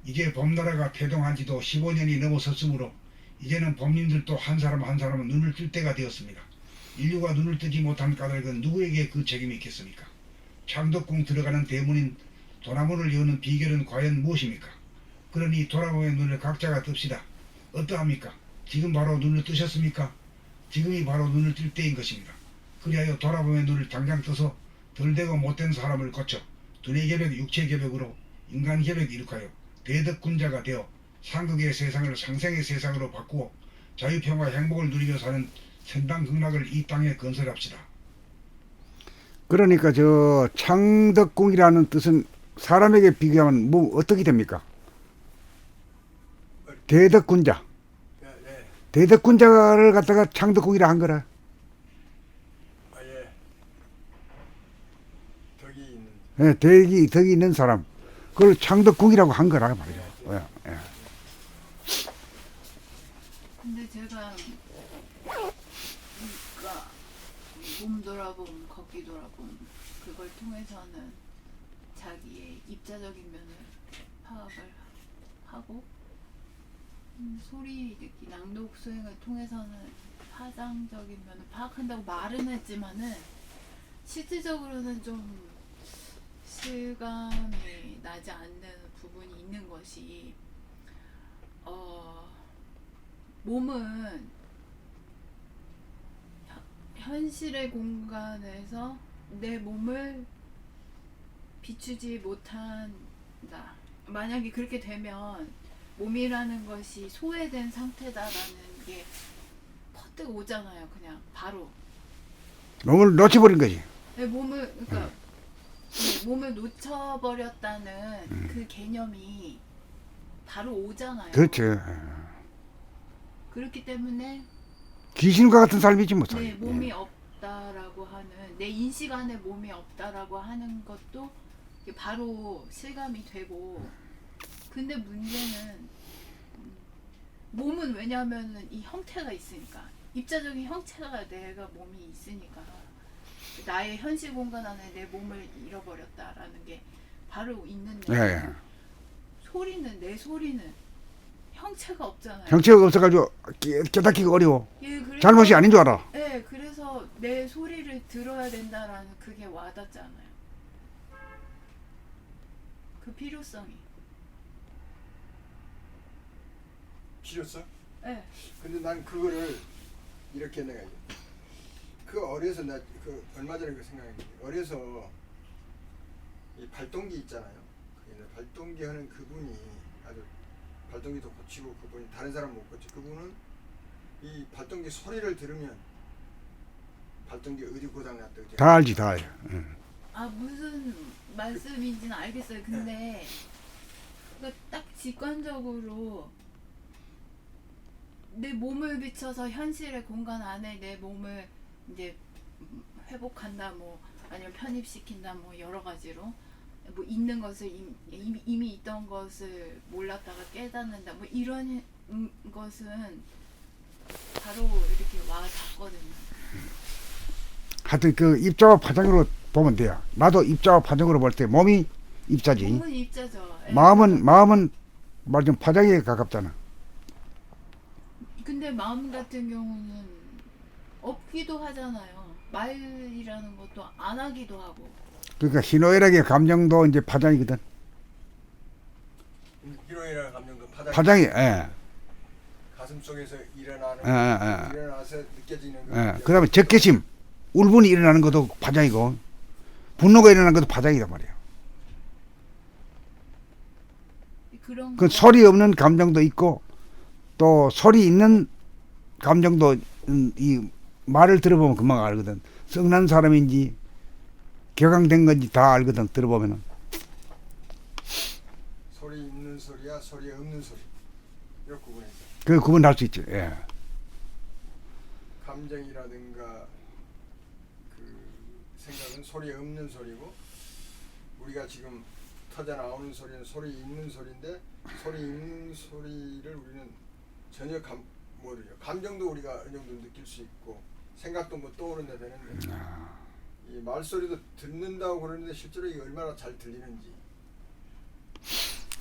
이제 봄나라가 태동한 지도 15년이 넘어섰으므로 이제는 봄님들도 한 사람 한 사람은 눈을 뜰 때가 되었습니다. 인류가 눈을 뜨지 못한 까닭은 누구에게 그 책임이 있겠습니까? 창덕궁 들어가는 대문인 도나문을 여는 비결은 과연 무엇입니까? 그러니 돌아보면 눈을 각자가 뜹시다. 어떠합니까? 지금 바로 눈을 뜨셨습니까? 지금이 바로 눈을 뜰 때인 것입니다. 그리하여 돌아보면 눈을 당장 떠서 덜되고 못된 사람을 거쳐 두뇌개벽 육체개벽으로 인간개벽 이룩하여 대덕군자가 되어 상극의 세상을 상생의 세상으로 바꾸어 자유평화 행복을 누리며 사는 생당극락을 이 땅에 건설합시다. 그러니까 저 창덕궁이라는 뜻은 사람에게 비교하면 뭐 어떻게 됩니까? 대덕군자. 예, 예. 대덕군자를 갖다가 창덕궁이라 한 거라. 아, 예. 덕이 있는. 예, 덕이 있는 사람. 그걸 창덕궁이라고 한 거라 말이죠. 예, 예. 근데 제가 그러니까 몸 돌아봄, 걷기 돌아봄 그걸 통해서는 자기의 입자적인 면을 파악을 하고 소리 듣기, 낭독 수행을 통해서는 파장적인 면을 파악한다고 말은 했지만은 실질적으로는 좀 실감이 나지 않는 부분이 있는 것이 몸은 현실의 공간에서 내 몸을 비추지 못한다. 만약에 그렇게 되면 몸이라는 것이 소외된 상태다라는 게 퍼뜩 오잖아요. 그냥 바로. 몸을 놓쳐버린 거지. 내 몸을 그러니까 네, 몸을 놓쳐버렸다는 그 개념이 바로 오잖아요. 그렇죠. 그렇기 때문에 귀신과 같은 삶이지 뭐. 내 몸이 없다라고 하는 내 인식 안에 몸이 없다라고 하는 것도 이게 바로 실감이 되고 근데 문제는 몸은 왜냐하면은 이 형태가 있으니까 입자적인 형체가 내가 몸이 있으니까 나의 현실 공간 안에 내 몸을 잃어버렸다라는 게 바로 있는데 예, 예. 소리는 내 소리는 형체가 없잖아요. 형체가 없어가지고 깨닫기가 어려워. 예, 그래서, 잘못이 아닌 줄 알아. 네, 그래서 내 소리를 들어야 된다라는 그게 와닿잖아요. 그 필요성이. 필요성? 네. 근데 난 그거를 이렇게 내가 그 어려서 나 그 얼마 전에 그 생각했는데 어려서 이 발동기 있잖아요. 그 발동기 하는 그분이 아주 발동기도 고치고 그분이 다른 사람 못 고치 그분은 이 발동기 소리를 들으면 발동기 어디 고장 났다 그죠? 다 알지, 다 알지. 아 무슨 말씀인지는 알겠어요. 근데 그러니까 딱 직관적으로 내 몸을 비춰서 현실의 공간 안에 내 몸을 이제 회복한다, 뭐 아니면 편입시킨다, 뭐 여러 가지로 뭐 있는 것을 이미 있던 것을 몰랐다가 깨닫는다, 뭐 이런 것은 바로 이렇게 와 닿거든요. 하여튼 그 입자와 파장으로 보면 돼요. 나도 입자와 파장으로 볼 때 몸이 입자지. 몸은 입자죠. 예. 마음은 말좀 파장에 가깝잖아. 근데 마음 같은 경우는 없기도 하잖아요. 말이라는 것도 안 하기도 하고. 그러니까 희노애락의 감정도 이제 파장이거든. 희로애락 감정도 파장이, 예. 가슴 속에서 일어나는 일어나서 느껴지는 거. 예. 그다음에 적개심, 울분이 일어나는 것도 파장이고, 분노가 일어나는 것도 파장이란 말이에요. 그런 그 거- 소리 없는 감정도 있고, 또 소리 있는 감정도 이 말을 들어보면 금방 알거든. 썩난 사람인지 격앙된 건지 다 알거든. 들어보면은. 소리 있는 소리야 소리 없는 소리 이렇게 구분해서 그 구분할 수 있지. 예. 감정이라든가 그 생각은 소리 없는 소리고 우리가 지금 터져 나오는 소리는 소리 있는 소리인데 소리 있는 소리를 우리는 전혀 모르죠. 감정도 우리가 어느 정도 느낄 수 있고 생각도 뭐 떠오르게 되는데 이 말소리도 듣는다고 그러는데 실제로 이게 얼마나 잘 들리는지.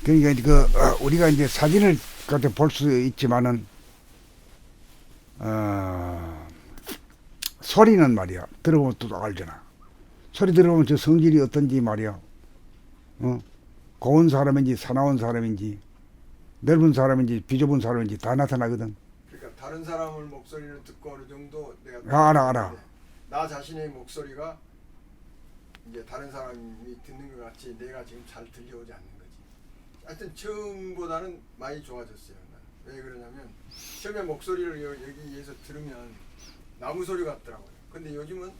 그러니까 그 우리가 이제 사진을 갖다 볼 수 있지만은 소리는 말이야 들어보면 또 알잖아. 소리 들어보면 저 성질이 어떤지 말이야. 고운 사람인지 사나운 사람인지 넓은 사람인지 비좁은 사람인지 다 나타나거든. 그러니까 다른 사람을 목소리를 듣고 어느 정도 내가 알아. 나 자신의 목소리가 이제 다른 사람이 듣는 것 같이 내가 지금 잘 들려오지 않는 거지. 하여튼 처음보다는 많이 좋아졌어요. 왜 그러냐면 처음에 목소리를 여기에서 들으면 나무 소리 같더라고요. 근데 요즘은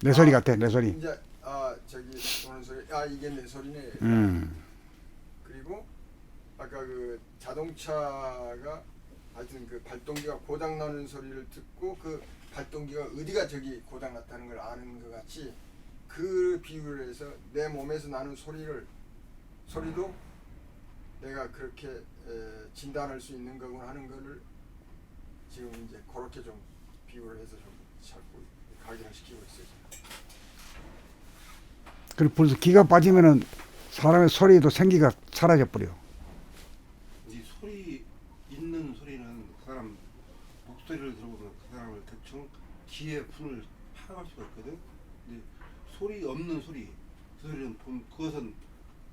내 소리 같아, 내 소리. 이제 저기 오는 소리, 이게 내 소리네. 그리고 아까 그 자동차가 하여튼 그 발동기가 고장 나는 소리를 듣고 그 발동기가 어디가 저기 고장 났다는 걸 아는 것 같이 그 비유를 해서 내 몸에서 나는 소리도 내가 그렇게 진단할 수 있는 거구나 하는 거를 지금 이제 그렇게 좀 비유를 해서 좀 자꾸 각인시키고 있어요. 그리고 벌써 기가 빠지면은 사람의 소리에도 생기가 사라져 버려. 이 소리 있는 소리는 그 사람 목소리를 들어보면 그 사람을 대충 기의 푼을 파악할 수가 있거든. 근데 소리 없는 소리, 그 소리는 그것은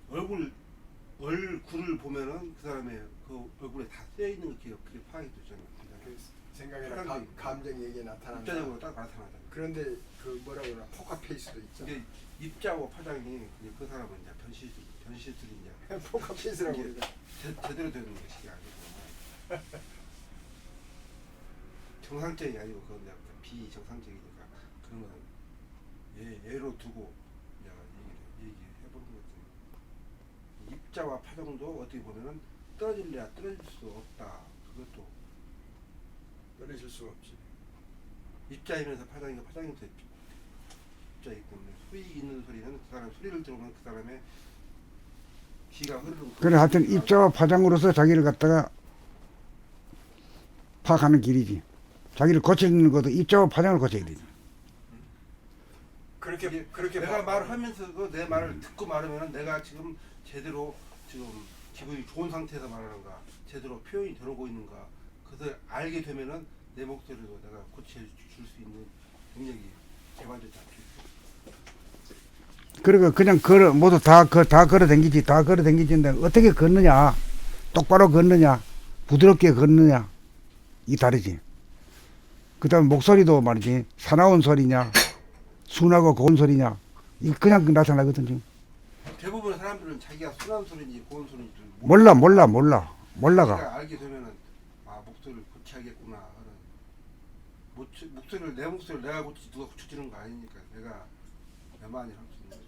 얼굴을 보면은 그 사람의 그 얼굴에 다 쓰여 있는 게 그게 파악이 되잖아. 그 생각이나 감정 얘기에 나타난다. 입자적으로 딱 나타나잖아. 그런데 그 뭐라 그러나 포카페이스도 있잖아. 근데 입자와 파장이 그냥 그 사람은 이제 변실들이 이제 포카페이스라고 이게 그러죠. 제대로 되는 것이 아니고 정상적이 아니고 그건 이제 비정상적이니까 그런 건 예로 두고 이제 얘기해보는 거지. 입자와 파장도 어떻게 보면은 떨어질래야 떨어질 수 없다. 그것도 떨어질 수가 없지. 입자이면서 파장이고 파장이면서 입자이기 때문에 소리 있는 소리는 그 사람 소리를 들으면 그 사람의 귀가 흐르는 그래 하여튼 입자와 파장으로서 자기를 갖다가 파악하는 길이지. 자기를 고치는 것도 입자와 파장을 고쳐야 되지. 그렇게 내가 말을 하면서도 내 말을 듣고 말하면은 내가 지금 제대로 지금 기분이 좋은 상태에서 말하는가 제대로 표현이 되고 있는가 그것을 알게 되면은 내 목소리도 내가 고쳐줄 수 있는 능력이 개발되지 않겠어. 그리고 그냥 모두 다 걸어 댕기지인데 어떻게 걷느냐, 똑바로 걷느냐, 부드럽게 걷느냐 이 다르지. 그다음에 목소리도 말이지 사나운 소리냐, 순하고 고운 소리냐 이 그냥 나타나거든요. 대부분의 사람들은 자기가 순한 소리인지 고운 소리인지 몰라가. 내가 알게 되면은 목소리를 고쳐야겠구나 하는 목소리를 내 목소리를 내가 고치지 누가 고쳐주는 거 아니니까 내가 내만이 할 수 있는 거죠.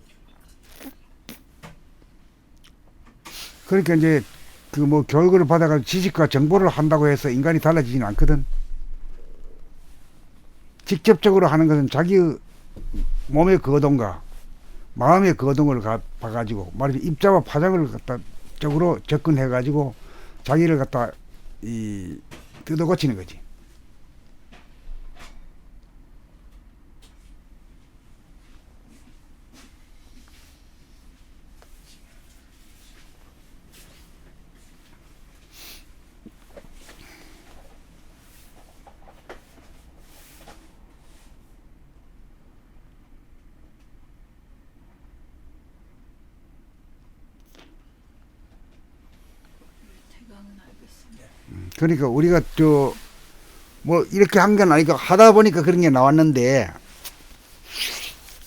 그러니까 이제 그 뭐 교육을 받아가 지식과 정보를 한다고 해서 인간이 달라지지는 않거든. 직접적으로 하는 것은 자기 몸의 거동과 마음의 거동을 봐가지고 말하자면 입자와 파장을 갖다 적으로 접근해가지고 자기를 갖다 뜯어 고치는 거지. 대강은 알겠습니다. 그러니까 우리가 뭐 이렇게 한 건 아니고 하다 보니까 그런 게 나왔는데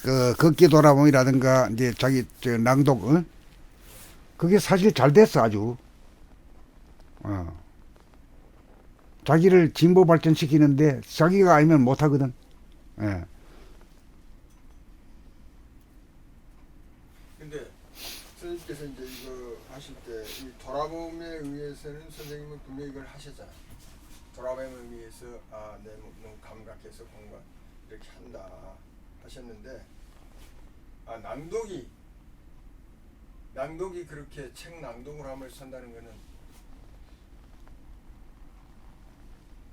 그 걷기 돌아봄이라든가 이제 자기 낭독 그게 사실 잘 됐어 아주. 자기를 진보 발전시키는데 자기가 알면 못 하거든. 예. 근데 선생님께서 이제 이거 하실 때 이 돌아봄에 의해서는 선생님은 분명히 이걸 하셨잖아요. 돌아봄에 의해서 너무 감각해서 공부 이렇게 한다 하셨는데 낭독이 낭독이 그렇게 책 낭독을 하면서 산다는 거는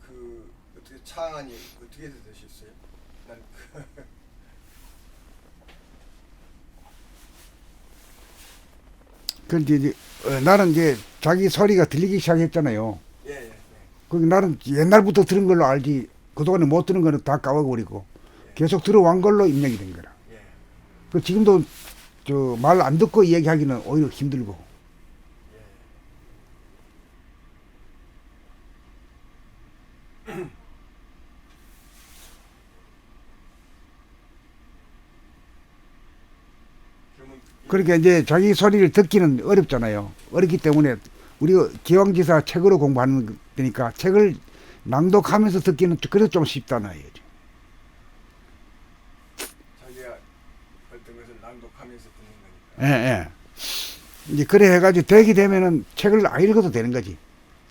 그 어떻게 창안이 어떻게 되셨어요? 난 근데 이제 나는 이제 자기 소리가 들리기 시작했잖아요. 예, 예, 예. 그 나는 옛날부터 들은 걸로 알지 그동안에 못 들은 거는 다 까먹어버리고 계속 들어온 걸로 입력이 된 거라. 예. 그 지금도 저 말 안 듣고 얘기하기는 오히려 힘들고. 그러면 그러니까 이제 자기 소리를 듣기는 어렵잖아요. 어렵기 때문에 우리가 기왕지사 책으로 공부하는 거니까 책을 낭독하면서 듣기는 그래도 좀 쉽다는 얘기죠. 자기가 어떤 것을 낭독하면서 듣는 거니까. 예, 예. 이제 그래 해가지고 되게 되면은 책을 안 읽어도 되는 거지.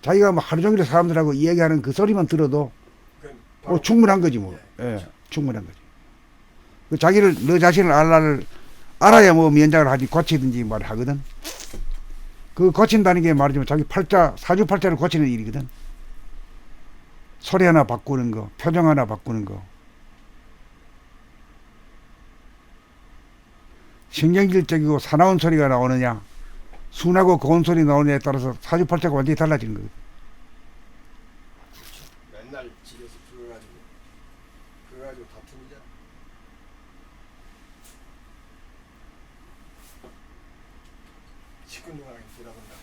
자기가 뭐 하루 종일 사람들하고 이야기하는 그 소리만 들어도 그건 뭐 바로 충분한 거지 뭐. 예, 예, 그렇죠. 충분한 거지. 그 자기를 너 자신을 알아야 뭐 면장을 하지 고치든지 말 하거든. 그 고친다는 게 말하자면 자기 팔자 사주팔자를 고치는 일이거든. 소리 하나 바꾸는 거, 표정 하나 바꾸는 거. 신경질적이고 사나운 소리가 나오느냐, 순하고 고운 소리 나오느냐에 따라서 사주팔자가 완전히 달라지는 거거든. 맨날 집에서 그거 가지고 다툼이잖아. 시큰둥하게 돌아본다고.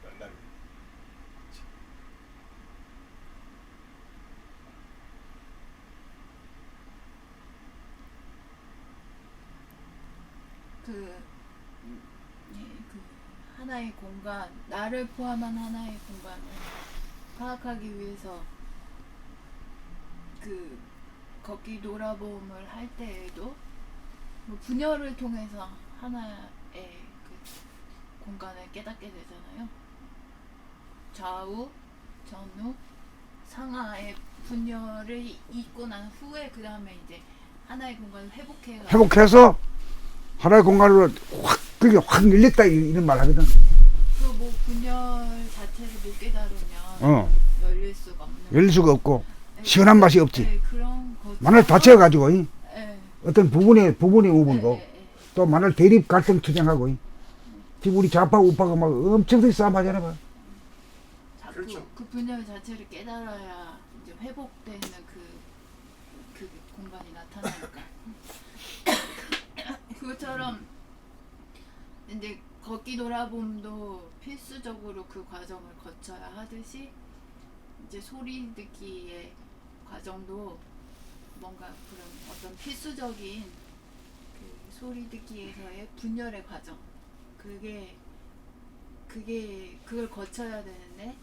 맨날. 그 하나의 공간, 나를 포함한 하나의 공간을 파악하기 위해서 그 걷기 돌아봄을 할 때에도 뭐 분열을 통해서 하나의 그 공간을 깨닫게 되잖아요. 좌우, 전후, 상하의 분열을 잊고 난 후에 그 다음에 이제 하나의 공간을 회복해서 하나의 공간으로 확 그게 확 열렸다 이런 말 하거든. 그 뭐 분열 자체를 못 깨달으면 열릴 수가 없는. 열릴 수가 없고 네, 시원한 맛이 없지. 네, 그런 것. 마늘 다채워 가지고 네, 어떤 부분이 우물고 네, 네. 또 마늘 대립 갈등 투쟁하고 지금 우리 좌파 우파가 막 엄청나게 싸움하잖아. 봐. 자꾸 그렇죠. 그 분열 자체를 깨달아야 이제 회복되는 그 공간이 나타나니까. 그것처럼 이제 걷기 돌아봄도 필수적으로 그 과정을 거쳐야 하듯이 이제 소리 듣기의 과정도 뭔가 그런 어떤 필수적인 그 소리 듣기에서의 분열의 과정 그걸 거쳐야 되는데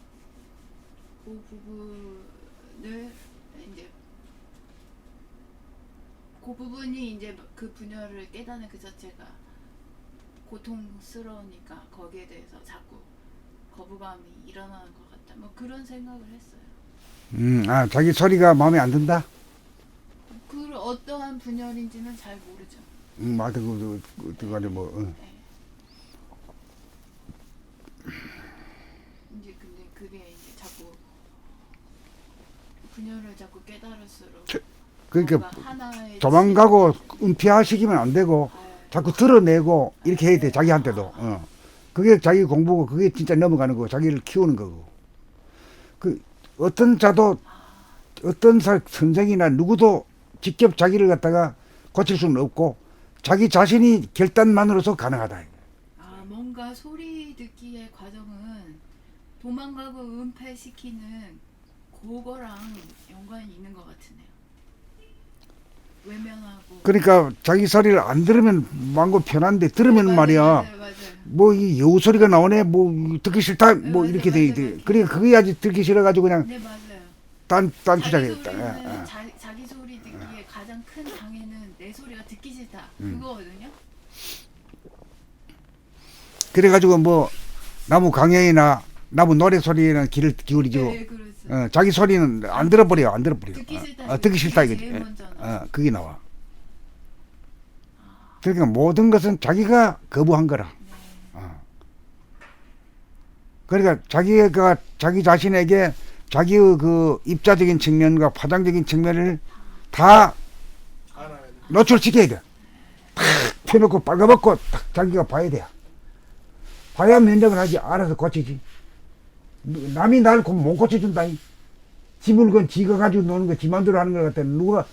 그 부분을 이제 그 부분이 이제 그 분열을 깨닫는 그 자체가 고통스러우니까 거기에 대해서 자꾸 거부감이 일어나는 것 같다. 뭐 그런 생각을 했어요. 자기 소리가 마음에 안 든다. 그 어떠한 분열인지는 잘 모르죠. 맞아, 그간에 뭐. 네. 이제 근데 그게 이제 자꾸 분열을 자꾸 깨달을수록 그러니까 뭔가 하나의 도망가고 은폐하시키면 안 되고 아, 자꾸 드러내고 이렇게 해야 돼 자기한테도. 그게 자기 공부고 그게 진짜 넘어가는 거고 자기를 키우는 거고. 그 어떤 자도 어떤 선생이나 누구도 직접 자기를 갖다가 고칠 수는 없고 자기 자신이 결단만으로서 가능하다. 뭔가 소리 듣기의 과정은 도망가고 은폐시키는 그거랑 연관이 있는 것 같으네요. 외면하고. 그러니까 자기 소리를 안 들으면 망고 편한데 들으면 네, 말이야. 맞아요. 뭐 이 여우 소리가 나오네. 뭐 듣기 싫다. 뭐 맞아요, 이렇게 돼. 맞아요. 그러니까 그게 아직 듣기 싫어가지고 그냥 네 맞아요. 딴 자기 주장했다. 소리는 자기 소리 듣기에 가장 큰 장애는 내 소리가 듣기 싫다. 그거거든요. 그래가지고 뭐 나무 강연이나 나무 노래 소리에는 귀를 기울이죠. 네, 그렇죠. 자기 소리는 안 들어버려. 안 들어버려. 듣기 싫다. 듣기 싫다 그게 이거지. 제일 먼저 나와요. 그게 나와. 그러니까 모든 것은 자기가 거부한 거라. 어. 그러니까 자기가 자기 자신에게 자기의 그 입자적인 측면과 파장적인 측면을 다 하나에 노출시켜야 돼. 탁 펴놓고 빨가벗고 딱 자기가 봐야 돼. 봐야 면역을 하지. 알아서 고치지. 남이 날 못 고쳐준다. 지 물건 지가 가지고 노는 거 지 맘대로 하는 걸 갖다 누가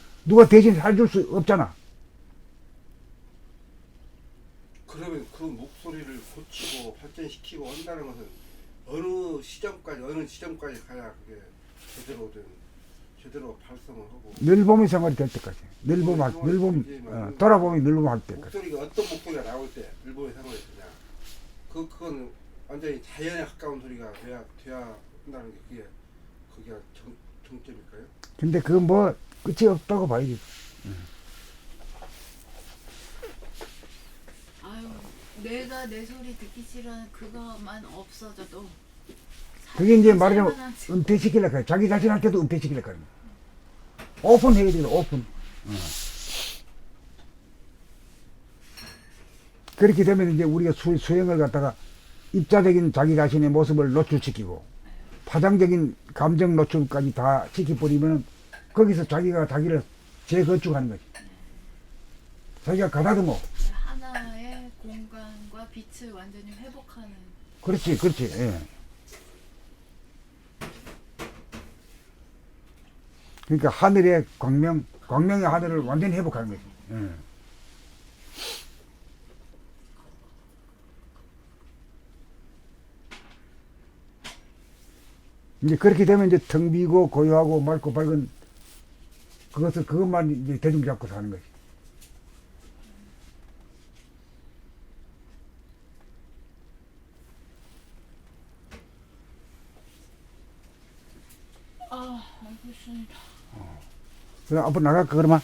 대신 해줄 수 없잖아. 그러면 그 목소리를 고치고 발전시키고 한다는 것은 어느 시점까지 가야 그게 제대로 발성을 하고 늘 생활이 될 때까지. 돌아보면 늘 할 때까지. 목소리가 어떤 목소리가 나올 때 늘봄의 상황이 되냐 그건 완전히 자연에 가까운 소리가 돼야 한다는 게 그게 정점일까요? 근데 그건 뭐 끝이 없다고 봐야지. 아유, 내가 내 소리 듣기 싫어하는 그거만 없어져도 그게 이제 살만한 말하자면 은퇴시키려고 해. 자기 자신한테도 은퇴시키려고 하는 거야. 오픈해야 돼, 오픈. 그렇게 되면 이제 우리가 수행을 갖다가 입자적인 자기 자신의 모습을 노출시키고 파장적인 감정 노출까지 다 시켜버리면 거기서 자기가 자기를 재건축하는 거지. 자기가 가다듬어. 하나의 공간과 빛을 완전히 회복하는. 그렇지, 그렇지. 예. 그러니까 하늘의 광명의 하늘을 완전히 회복하는 거지. 예. 이제 그렇게 되면 이제 텅 비고 고요하고 맑고 밝은 그것만 이제 대중 잡고 사는 거지. 아, 알겠습니다. 그럼 앞으로 나갈까 그러면?